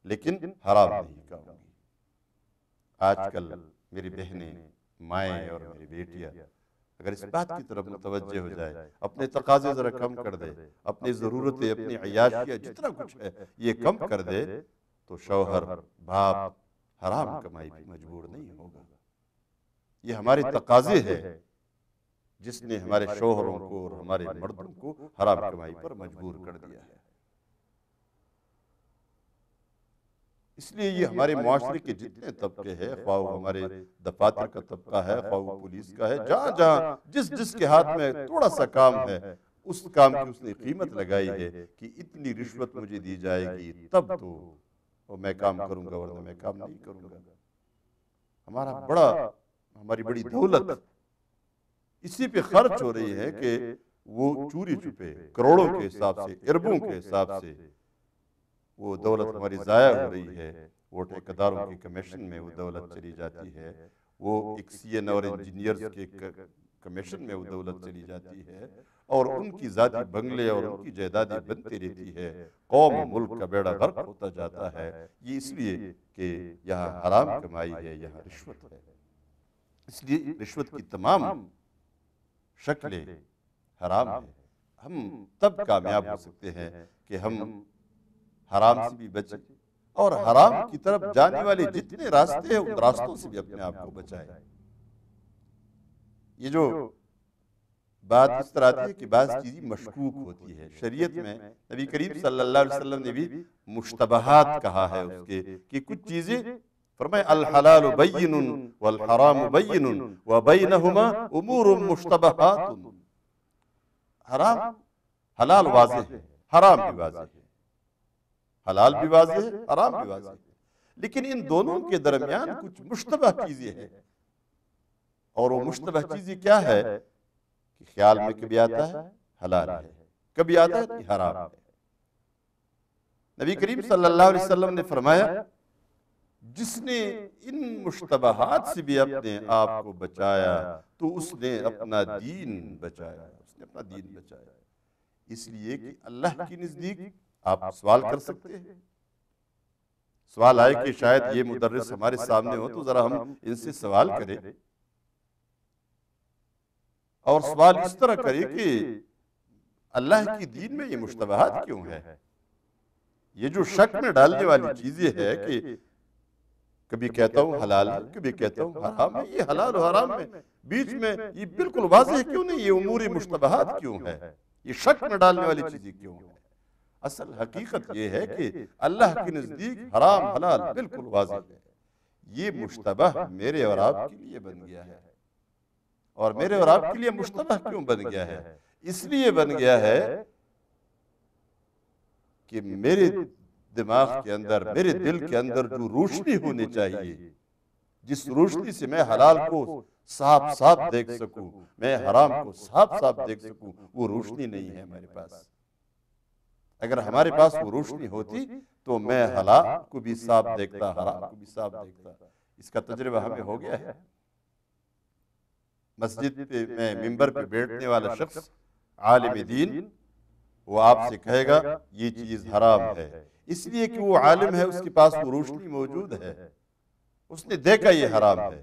لیکن حرام نہیں کھاؤں گی۔ آج کل میری بہنیں، مائیں اور میری بیٹیاں اگر اس بات کی طرف متوجہ ہو جائے، اپنے تقاضے ذرا کم کر دے، اپنی ضرورتیں، اپنی عیاشیاں، جتنا کچھ ہے یہ کم کر دے، تو شوہر، باپ حرام کمائی پہ مجبور نہیں ہوگا۔ یہ ہمارے تقاضے ہیں جس نے ہمارے شوہروں کو اور ہمارے مردوں کو حرام کمائی پر مجبور کر دیا ہے۔ اس لیے یہ ہمارے معاشرے کے جتنے طبقے ہیں، خواہ وہ ہمارے دفاتر کا طبقہ ہے، خواہ وہ پولیس کا ہے، جہاں جہاں جس کے ہاتھ میں تھوڑا سا کام ہے، اس کام کی اس نے قیمت لگائی ہے کہ اتنی رشوت مجھے دی جائے گی تب تو میں کام کروں گا، ورنہ میں کام نہیں کروں گا۔ ہماری بڑی دولت اسی پہ خرچ ہو رہی ہے کہ وہ چوری چھپے کروڑوں کے حساب سے، اربوں کے حساب سے وہ دولت ہماری ضائع ہو رہی ہے، وہ ٹھیکیداروں کی کمیشن میں وہ دولت چلی جاتی ہے، وہ ایک سی این اور انجینئرز کے کمیشن میں وہ دولت چلی جاتی ہے، اور ان کی ذاتی بنگلے اور ان کی جائیدادیں بنتی رہتی ہے، قوم ملک کا بیڑا غرق ہوتا جاتا ہے۔ یہ اس لیے کہ یہاں حرام کمائی ہے، یہاں رشوت ہے۔ اس لیے رشوت کی تمام شکلیں حرام ہیں۔ ہم تب کامیاب ہو سکتے ہیں کہ ہم حرام سے بھی بچیں اور حرام کی طرف جانے والے جتنے راستے ہیں ان راستوں سے بھی اپنے آپ کو بچائیں۔ یہ جو بات اس طرح آتی ہے کہ بعض چیزیں مشکوک ہوتی ہے، شریعت میں نبی کریم صلی اللہ علیہ وسلم نے بھی مشتبہات کہا ہے اس کے، کہ کچھ چیزیں فرمائے الحلال بین والحرام بین وبینہما امور مشتبہات۔ حلال واضح ہے، حرام بھی واضح ہے، حلال بھی واضح ہے، حرام بھی واضح ہے، لیکن ان دونوں کے درمیان کچھ مشتبہ چیزیں ہیں، اور وہ مشتبہ چیزیں کیا ہے کہ خیال میں کبھی آتا ہے حلال ہے، کبھی آتا ہے کہ حرام ہے۔ نبی کریم صلی اللہ علیہ وسلم نے فرمایا جس نے ان مشتبہات سے بھی اپنے آپ کو بچایا تو اس نے اپنا دین بچایا، اس نے اپنا دین بچایا۔ اس لیے کہ اللہ کے نزدیک آپ سوال کر سکتے ہیں، سوال آئے کہ شاید یہ مدرس ہمارے سامنے ہو تو ذرا ہم ان سے سوال کریں، اور سوال اس طرح کریں کہ اللہ کی دین میں یہ مشتبہات کیوں ہے؟ یہ جو شک میں ڈالنے والی چیزیں ہے کہ کبھی کہتا ہوں حلال ہے، کبھی کہتا ہوں حرام ہے، یہ حلال و حرام میں بیچ میں یہ بالکل واضح کیوں نہیں؟ یہ امور مشتبہات کیوں ہے؟ یہ شک میں ڈالنے والی چیزیں کیوں ہیں؟ اصل حقیقت یہ ہے کہ اللہ کے نزدیک حرام حلال بالکل واضح ہے۔ یہ مشتبہ میرے اور آپ کے لیے بن گیا ہے، اور میرے اور آپ کے لیے مشتبہ کیوں بن گیا ہے؟ اس لیے بن گیا ہے کہ میرے دماغ کے اندر، میرے دل کے اندر جو روشنی ہونی چاہیے، جس روشنی سے میں حلال کو صاف صاف دیکھ سکوں، میں حرام کو صاف صاف دیکھ سکوں، وہ روشنی نہیں ہے ہمارے پاس۔ اگر ہمارے پاس وہ روشنی ہوتی تو میں حلال کو بھی صاف دیکھتا، حرام کو بھی صاف دیکھتا۔ اس کا تجربہ ہمیں ہو گیا ہے۔ مسجد پہ میں ممبر پہ بیٹھنے والا شخص عالم دین، وہ آپ سے کہے گا یہ چیز حرام ہے، اس لیے کہ وہ عالم ہے، اس کے پاس وہ روشنی موجود ہے، اس نے دیکھا یہ حرام ہے۔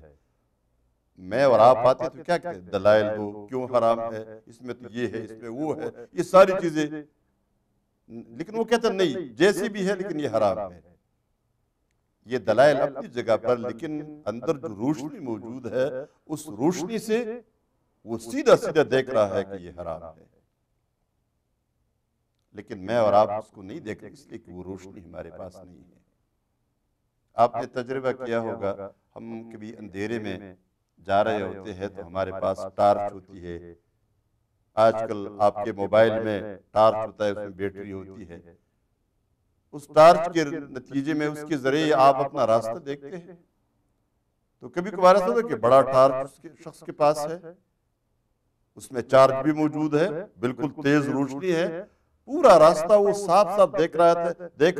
میں اور آپ آتے تو کیا کہتے؟ دلائل دو، کیوں حرام ہے، اس میں تو یہ ہے، اس میں وہ ہے، یہ ساری چیزیں، لیکن وہ کہتے نہیں جیسی بھی ہے لیکن یہ حرام ہے۔ یہ دلائل اپنی جگہ پر، لیکن اندر جو روشنی موجود ہے اس روشنی سے وہ سیدھا سیدھا دیکھ رہا ہے کہ یہ حرام ہے، لیکن میں اور آپ اس کو نہیں دیکھ رہے، اس لیے کہ وہ روشنی ہمارے پاس نہیں ہے۔ آپ نے تجربہ کیا ہوگا، ہم کبھی اندھیرے میں جا رہے ہوتے ہیں تو ہمارے پاس ٹارچ ہوتی ہے، آج کل آپ کے موبائل میں ٹارچ ہوتا ہے، اس میں بیٹری ہوتی ہے، اس ٹارچ کے نتیجے میں اس کے ذریعے آپ اپنا راستہ دیکھتے ہیں۔ تو کبھی کبھار ایسا ہوتا ہے کہ بڑا ٹارچ شخص کے پاس ہے، اس میں چارج بھی موجود ہے، بالکل تیز روشنی ہے، پورا راستہ وہ صاف صاف دیکھ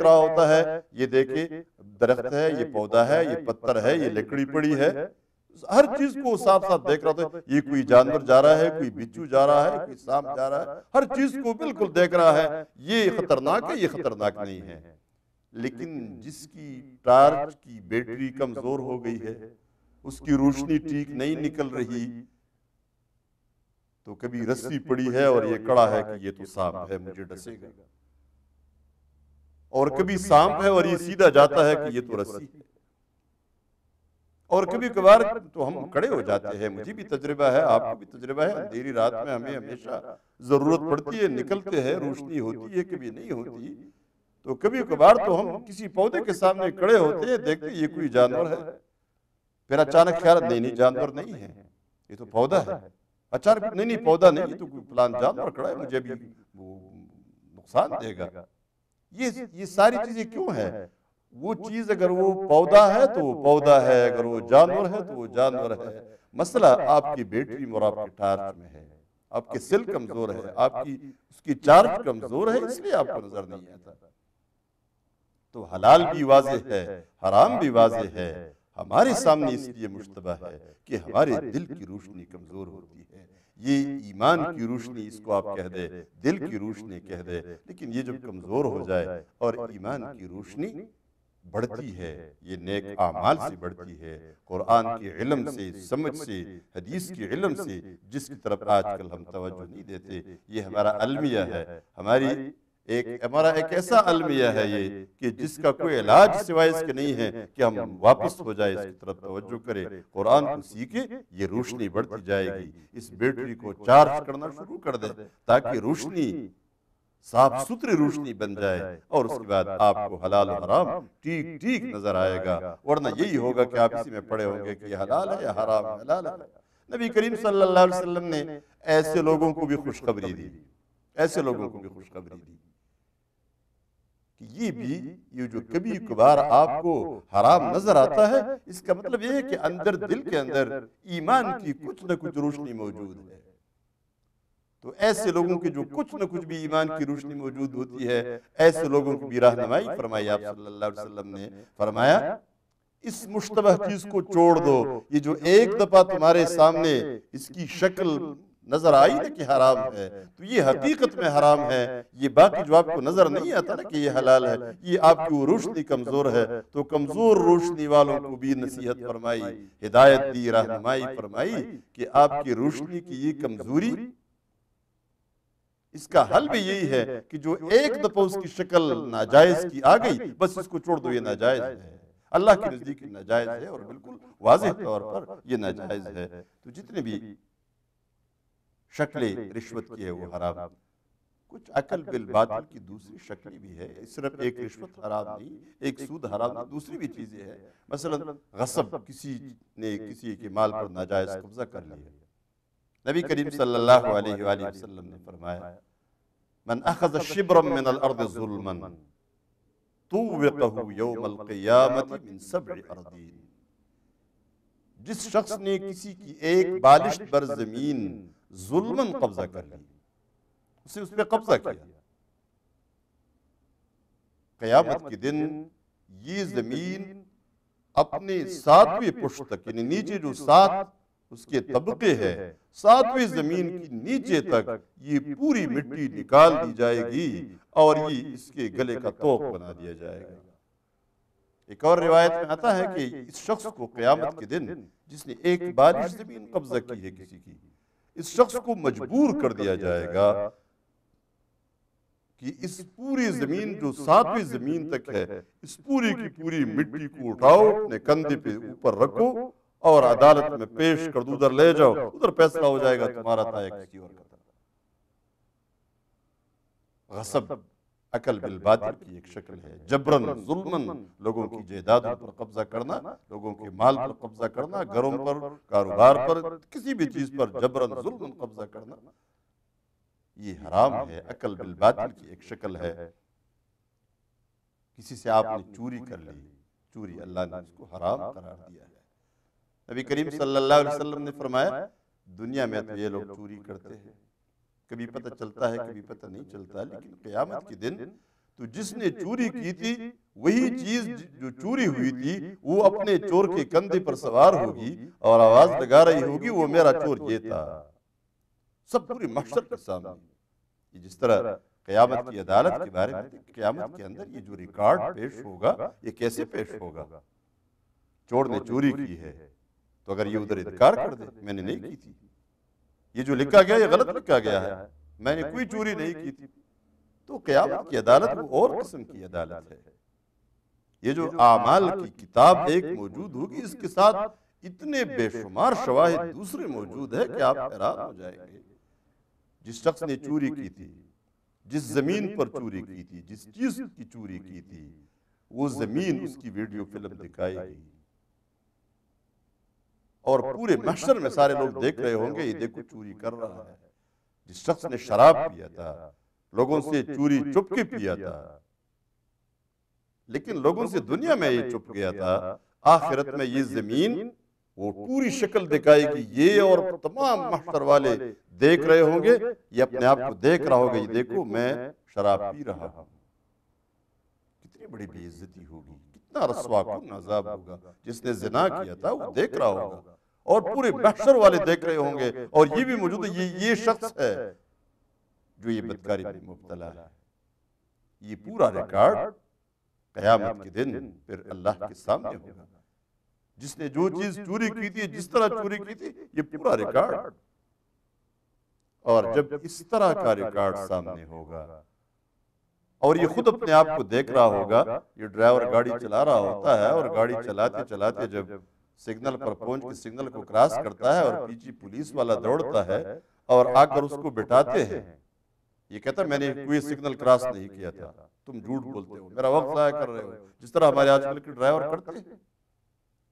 رہا ہوتا ہے، یہ دیکھیں درخت ہے، یہ پودا ہے، یہ پتھر ہے، یہ لکڑی پڑی ہے، ہر چیز کو صاف صاف دیکھ رہا ہوتا ہے، یہ کوئی جانور جا رہا ہے، کوئی بچھو جا رہا ہے، کوئی سانپ جا رہا ہے، ہر چیز کو بالکل دیکھ رہا ہے، یہ خطرناک ہے، یہ خطرناک نہیں ہے۔ لیکن جس کی ٹارچ کی بیٹری کمزور ہو گئی ہے، اس کی روشنی ٹھیک نہیں نکل رہی، تو کبھی رسی پڑی ہے اور یہ کڑا ہے کہ یہ تو سانپ ہے، مجھے ڈسے گا، اور کبھی سانپ ہے اور یہ سیدھا جاتا ہے کہ یہ تو رسی ہے، اور کبھی کبھار تو ہم کھڑے ہو جاتے ہیں، مجھے بھی تجربہ ہے، آپ کو بھی تجربہ ہے، اندھیری رات میں ہمیں ہمیشہ ضرورت پڑتی ہے، نکلتے ہیں، روشنی ہوتی ہے، کبھی نہیں ہوتی، تو کبھی کبھار تو ہم کسی پودے کے سامنے کھڑے ہوتے ہیں، دیکھتے یہ کوئی جانور ہے، پھر اچانک خیال نہیں جانور نہیں ہے، یہ تو پودا ہے، اچانک نہیں پودا نہیں، یہ تو کوئی فلان جانور کھڑا ہے، مجھے بھی نقصان دے گا۔ یہ ساری چیزیں کیوں ہیں؟ وہ چیز اگر وہ پودا ہے تو وہ پودا ہے، اگر وہ جانور ہے تو وہ جانور ہے۔ مسئلہ آپ کی بیٹری اور آپ کی ٹارچ میں ہے، آپ کی سیل کمزور ہے، آپ کی اس کی چارج کمزور ہے، اس لیے آپ کو نظر نہیں آتا۔ تو حلال بھی واضح ہے، حرام بھی واضح ہے، ہمارے سامنے اس لیے مشتبہ ہے کہ ہمارے دل کی روشنی کمزور ہوتی ہے۔ یہ ایمان کی روشنی اس کو آپ کہہ دے، دل کی روشنی کہہ دے، لیکن یہ جب کمزور ہو جائے اور ایمان کی روشنی بڑھتی ہے، یہ نیک اعمال سے بڑھتی ہے، قرآن کے علم سے، سمجھ سے، حدیث کے علم سے، جس کی طرف آج کل ہم توجہ نہیں دیتے۔ یہ ہمارا المیہ ہے، ہمارا ایک ایسا المیہ ہے یہ کہ جس کا کوئی علاج سوائے اس کے نہیں ہے کہ ہم واپس ہو جائے، اس کی طرف توجہ کرے، قرآن کو سیکھے، یہ روشنی بڑھتی جائے گی، اس بیٹری کو چارج کرنا شروع کر دے تاکہ روشنی صاف ستھری روشنی بن جائے، اور اس کے بعد آپ کو حلال و حرام ٹھیک ٹھیک نظر آئے گا، ورنہ یہی ہوگا کہ آپ اسی میں پڑے ہوں گے کہ یہ حلال ہے یا حرام ہے، حلال ہے۔ نبی کریم صلی اللہ علیہ وسلم نے ایسے لوگوں کو بھی خوشخبری دی، ایسے لوگوں کو بھی خوشخبری دی کہ یہ جو کبھی کبھار آپ کو حرام نظر آتا ہے، اس کا مطلب یہ ہے کہ اندر دل کے اندر ایمان کی کچھ نہ کچھ روشنی موجود ہے۔ تو ایسے لوگوں کی جو کچھ نہ کچھ بھی ایمان کی روشنی موجود ہوتی ہے، ایسے لوگوں کی بھی رہنمائی فرمائی آپ صلی اللہ علیہ وسلم نے۔ فرمایا اس مشتبہ چیز کو چھوڑ دو، یہ جو ایک دفعہ تمہارے سامنے اس کی شکل نظر آئی نا کہ حرام ہے، تو یہ حقیقت میں حرام ہے، یہ باقی جو آپ کو نظر نہیں آتا نا کہ یہ حلال ہے، یہ آپ کی وہ روشنی کمزور ہے۔ تو کمزور روشنی والوں کو بھی نصیحت فرمائی، ہدایت دی، رہنمائی فرمائی کہ آپ کی روشنی کی یہ کمزوری، اس کا حل بھی یہی ہے کہ جو ایک دفعہ اس کی شکل ناجائز کی آ گئی، بس اس کو چھوڑ دو، یہ ناجائز ہے، اللہ کے نزدیک ناجائز ہے، اور بالکل واضح طور پر یہ ناجائز ہے۔ تو جتنے بھی شکلیں رشوت کی ہے وہ حرام۔ کچھ عقل بالباطل کی دوسری شکل بھی ہے، صرف ایک رشوت حرام نہیں، ایک سود حرام نہیں، دوسری بھی چیزیں ہیں۔ مثلا غصب، کسی نے کسی کے مال پر ناجائز قبضہ کر لیا۔ نبی کریم صلی اللہ علیہ وآلہ وسلم نے فرمایا من اخذ شبرا من الارض ظلما طوقه یوم القیامت من 7 اراضین، جس شخص نے کسی کی ایک بالشت بر زمین ظلماً قبضہ کر لی، اسے اس پہ قبضہ کیا، قیامت کے دن یہ زمین اپنے 7ویں پشت تک، یعنی نیچے جو 7 اس کے طبقے ہے، 7ویں زمین کی نیچے تک یہ پوری مٹی نکال دی جائے گی اور یہ اس کے گلے کا طوق بنا دیا جائے گا۔ ایک اور روایت میں آتا ہے کہ اس شخص کو قیامت کے دن، جس نے ایک بالش زمین قبضہ کی ہے کسی کی، اس شخص کو مجبور کر دیا جائے گا کہ اس پوری زمین جو 7ویں زمین تک ہے، اس پوری کی پوری مٹی کو اٹھاؤ، اپنے کندھے پہ اوپر رکھو اور عدالت میں پیش کر دو، ادھر لے جاؤ، ادھر فیصلہ ہو جائے گا تمہارا تھا یا کسی اور کا تھا۔ غصب عقل بالباطل کی ایک شکل ہے، جبرن ظلمن لوگوں کی جائیدادوں پر قبضہ کرنا، لوگوں کے مال پر قبضہ کرنا، گھروں پر، کاروبار پر، کسی بھی چیز پر جبرن ظلمن قبضہ کرنا، یہ حرام ہے، عقل بالباطل کی ایک شکل ہے۔ کسی سے آپ نے چوری کر لی، چوری اللہ نے اس کو حرام قرار دیا ہے۔ نبی کریم صلی اللہ علیہ وسلم نے فرمایا دنیا میں تو یہ لوگ چوری کرتے ہیں، کبھی پتہ چلتا ہے کبھی پتہ نہیں چلتا، لیکن قیامت کے دن تو جس نے چوری کی تھی وہی چیز جو چوری ہوئی تھی وہ اپنے چور کے کندھے پر سوار ہوگی اور آواز لگا رہی ہوگی وہ میرا چور یہ تھا، سب پوری محشر کے سامنے۔ جس طرح قیامت کی عدالت کے بارے میں قیامت کے اندر یہ جو ریکارڈ پیش ہوگا یہ کیسے پیش ہوگا؟ چور نے چوری کی ہے تو اگر یہ ادھر انکار کر دے میں نے نہیں کی تھی، یہ جو لکھا گیا یہ غلط لکھا گیا ہے، میں نے کوئی چوری نہیں کی تھی، تو قیامت کی عدالت وہ اور قسم کی عدالت ہے۔ یہ جو اعمال کی کتاب ایک موجود ہوگی، اس کے ساتھ اتنے بے شمار شواہد دوسرے موجود ہے کہ آپ حیران ہو جائیں گے۔ جس شخص نے چوری کی تھی، جس زمین پر چوری کی تھی، جس چیز کی چوری کی تھی، وہ زمین اس کی ویڈیو فلم دکھائی گئی اور پورے محشر میں سارے لوگ دیکھ رہے ہوں گے یہ دیکھو چوری کر رہا ہے۔ جس شخص نے شراب پیا تھا، لوگوں سے چوری چھپ کے پیا تھا، لیکن لوگوں سے دنیا میں یہ چھپ گیا تھا، آخرت میں یہ زمین وہ پوری شکل دکھائے گی، یہ اور تمام محشر والے دیکھ رہے ہوں گے، یہ اپنے آپ کو دیکھ رہا ہوگا، یہ دیکھو میں شراب پی رہا ہوں۔ کتنی بڑی بے عزتی ہوگی، کتنا رسوا کن عذاب ہوگا۔ جس نے زنا کیا تھا وہ دیکھ رہا ہوگا اور پورے محشر والے دیکھ رہے ہوں گے، اور یہ بھی موجود ہے یہ شخص ہے جو یہ بدکاری میں مبتلا ہے۔ یہ پورا ریکارڈ قیامت کے دن پھر اللہ کے سامنے ہوگا۔ جس نے جو چیز چوری کی تھی، جس طرح چوری کی تھی، یہ پورا ریکارڈ، اور جب اس طرح کا ریکارڈ سامنے ہوگا اور یہ خود اپنے آپ کو دیکھ رہا ہوگا، یہ ڈرائیور گاڑی چلا رہا ہوتا ہے اور گاڑی چلاتے چلاتے جب سگنل پر پہنچ کے سگنل کو کراس کرتا ہے اور پیچھے پولیس والا دوڑتا ہے اور آ کر اس کو بٹھاتے ہیں، یہ کہتا ہے میں نے کوئی سگنل کراس نہیں کیا تھا، تم جھوٹ بولتے ہو، میرا وقت ضائع کر رہے ہو، جس طرح ہمارے آج کل کے ڈرائیور کرتے ہیں۔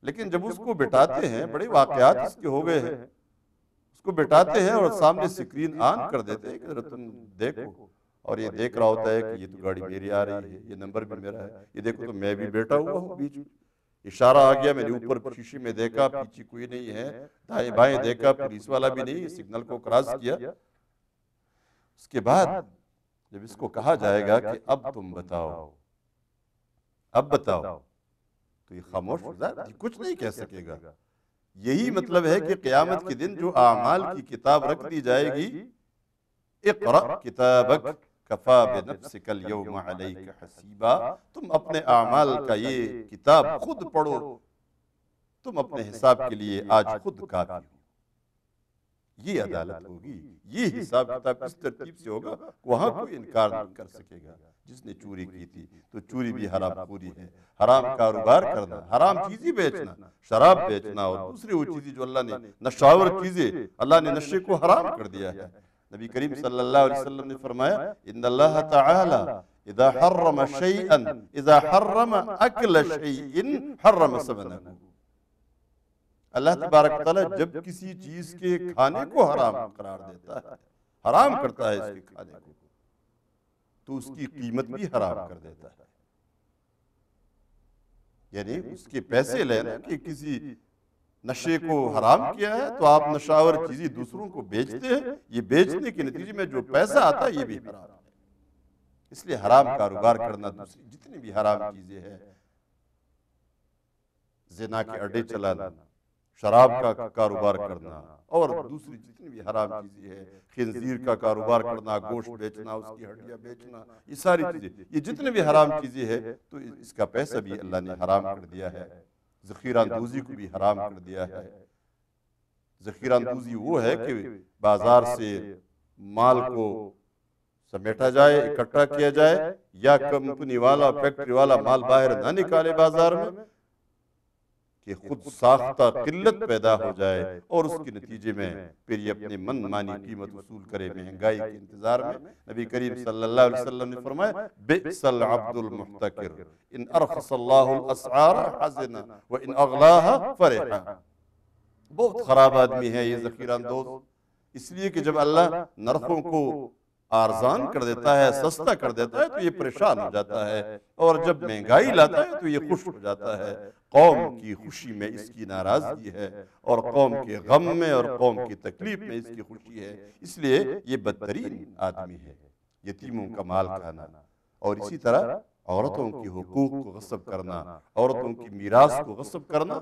لیکن جب اس کو بٹھاتے ہیں، بڑے واقعات اس کے ہو گئے ہیں، اس کو بٹھاتے ہیں اور سامنے سکرین آن کر دیتے ہیں کہ ذرا تم دیکھو، اور یہ دیکھ رہا ہوتا ہے کہ یہ تو گاڑی میری آ رہی ہے، یہ نمبر بھی میرا ہے، یہ دیکھو تو میں بھی بیٹھا ہوا ہوں بیچ میں، اشارہ آ گیا، میں نے اوپر شیشے میں دیکھا پیچھے کوئی نہیں ہے، دائیں بائیں دیکھا پولیس والا بھی نہیں، سگنل کو کراس کیا۔ اس کے بعد جب اس کو کہا جائے گا کہ اب تم بتاؤ، اب بتاؤ، تو یہ خاموش ہو جائے، کچھ نہیں کہہ سکے گا۔ یہی مطلب ہے کہ قیامت کے دن جو اعمال کی کتاب رکھ دی جائے گی، اقرأ کتابک کفا بنفسک اليوم علیک حسیبا، تم اپنے اعمال کا یہ کتاب خود پڑھو، تم اپنے حساب کے لیے آج خود کافی ہو۔ یہ عدالت ہوگی، یہ حساب کتاب اس ترتیب سے ہوگا، وہاں کوئی انکار نہیں کر سکے گا۔ جس نے چوری کی تھی تو چوری بھی حرام پوری ہے، حرام کاروبار کرنا، حرام چیزیں بیچنا، شراب بیچنا اور دوسری وہ چیزیں جو اللہ نے نشاور چیزیں، اللہ نے نشے کو حرام کر دیا ہے۔ نبی کریم صلی اللہ علیہ وسلم نے فرمایا ان اللہ تعالی اذا حرم شیئا، اذا حرم اکل شیئن حرم ثمنہ، اللہ تبارک تعالیٰ جب کسی چیز کے کھانے کو حرام قرار دیتا ہے، حرام کرتا ہے اس کے کھانے کو، تو اس کی قیمت بھی حرام کر دیتا ہے۔ یعنی اس کے پیسے لینا کہ کسی نشے کو حرام کیا ہے تو آپ نشاور چیزیں دوسروں کو بیچتے ہیں، یہ بیچنے کے نتیجے میں جو پیسہ آتا ہے یہ بھی حرام ہے۔ اس لیے حرام کاروبار کرنا، دوسری جتنی بھی حرام چیزیں ہیں، زنا کے اڈے چلانا، شراب کا کاروبار کرنا اور دوسری جتنی بھی حرام چیزیں ہیں، خنزیر کا کاروبار کرنا، گوشت بیچنا، اس کی ہڈیاں بیچنا، یہ ساری چیزیں، یہ جتنے بھی حرام چیزیں ہیں تو اس کا پیسہ بھی اللہ نے حرام کر دیا ہے۔ ذخیرہ اندوزی کو بھی حرام کر دیا ہے۔ ذخیرہ اندوزی وہ ہے کہ بازار سے مال کو سمیٹا جائے، اکٹھا کیا جائے، یا کمپنی والا فیکٹری والا مال باہر نہ نکالے بازار میں کہ خود ساختہ قلت پیدا ہو جائے اور اس کے نتیجے میں پھر یہ اپنے من مانی قیمت وصول کرے مہنگائی کے انتظار میں۔ نبی کریم صلی اللہ علیہ وسلم نے فرمایا بئس العبد المحتکر ان ارخص اللہ الاسعار حزن وان اغلاها فرح، بہت خراب آدمی ہے یہ ذخیرہ اندوز، اس لیے کہ جب اللہ نرخوں کو ارزان کر دیتا ہے، سستا کر دیتا ہے تو یہ پریشان ہو جاتا ہے، اور جب مہنگائی لاتا ہے تو یہ خوش ہو جاتا ہے۔ قوم کی خوشی میں اس کی ناراضگی ہے، اور قوم کے غم میں اور قوم کی تکلیف میں اس کی خوشی ہے، اس لیے یہ بدترین آدمی ہے۔ یتیموں کا مال کھانا، اور اسی طرح عورتوں کی حقوق کو غصب کرنا، عورتوں کی میراث کو غصب کرنا،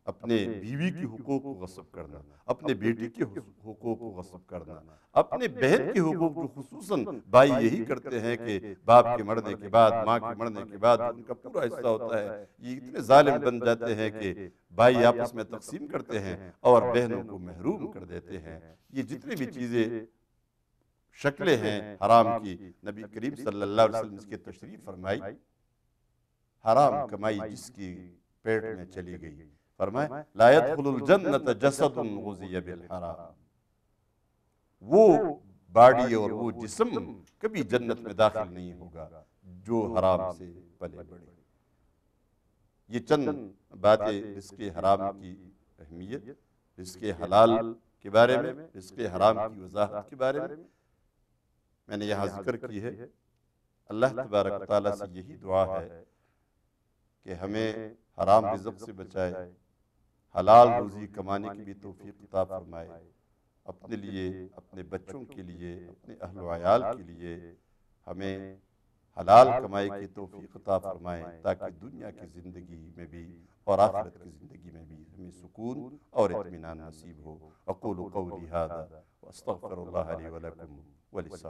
اپنے بیوی کی حقوق کو غصب کرنا، اپنے بیٹی کے حقوق کو غصب کرنا، اپنے بہن کے حقوق جو خصوصاً بھائی یہی کرتے ہیں کہ باپ کے مرنے کے بعد، ماں کے مرنے کے بعد ان کا پورا حصہ ہوتا ہے، یہ اتنے ظالم بن جاتے ہیں کہ بھائی آپس میں تقسیم کرتے ہیں اور بہنوں کو محروم کر دیتے ہیں۔ یہ جتنی بھی چیزیں شکلیں ہیں حرام کی، نبی کریم صلی اللہ علیہ وسلم اس کی تشریح فرمائی۔ حرام کمائی جس کی پیٹ میں چلی گئی، فرمائے لا يدخل الجنت جسد غذی بالحرام، وہ باڈی اور وہ جسم کبھی جنت میں داخل نہیں ہوگا جو حرام سے پلے بڑھے۔ یہ چند باتیں رزق حرام کی اہمیت، رزق حلال کے بارے میں، رزق حرام کی وضاحت کے بارے میں نے یہاں ذکر کی ہے۔ اللہ تبارک تعالیٰ سے یہی دعا ہے کہ ہمیں حرام رزق سے بچائے، حلال روزی کمانے کی بھی توفیق عطا فرمائے، اپنے لیے، اپنے بچوں کے لیے، اپنے اہل و عیال کے لیے ہمیں حلال کمائی کی توفیق عطا فرمائے، تاکہ دنیا کی زندگی میں بھی اور آخرت کی زندگی میں بھی ہمیں سکون اور اطمینان نصیب ہو۔ اقول قولی ھذا واستغفر اللہ لی ولکم ولسائر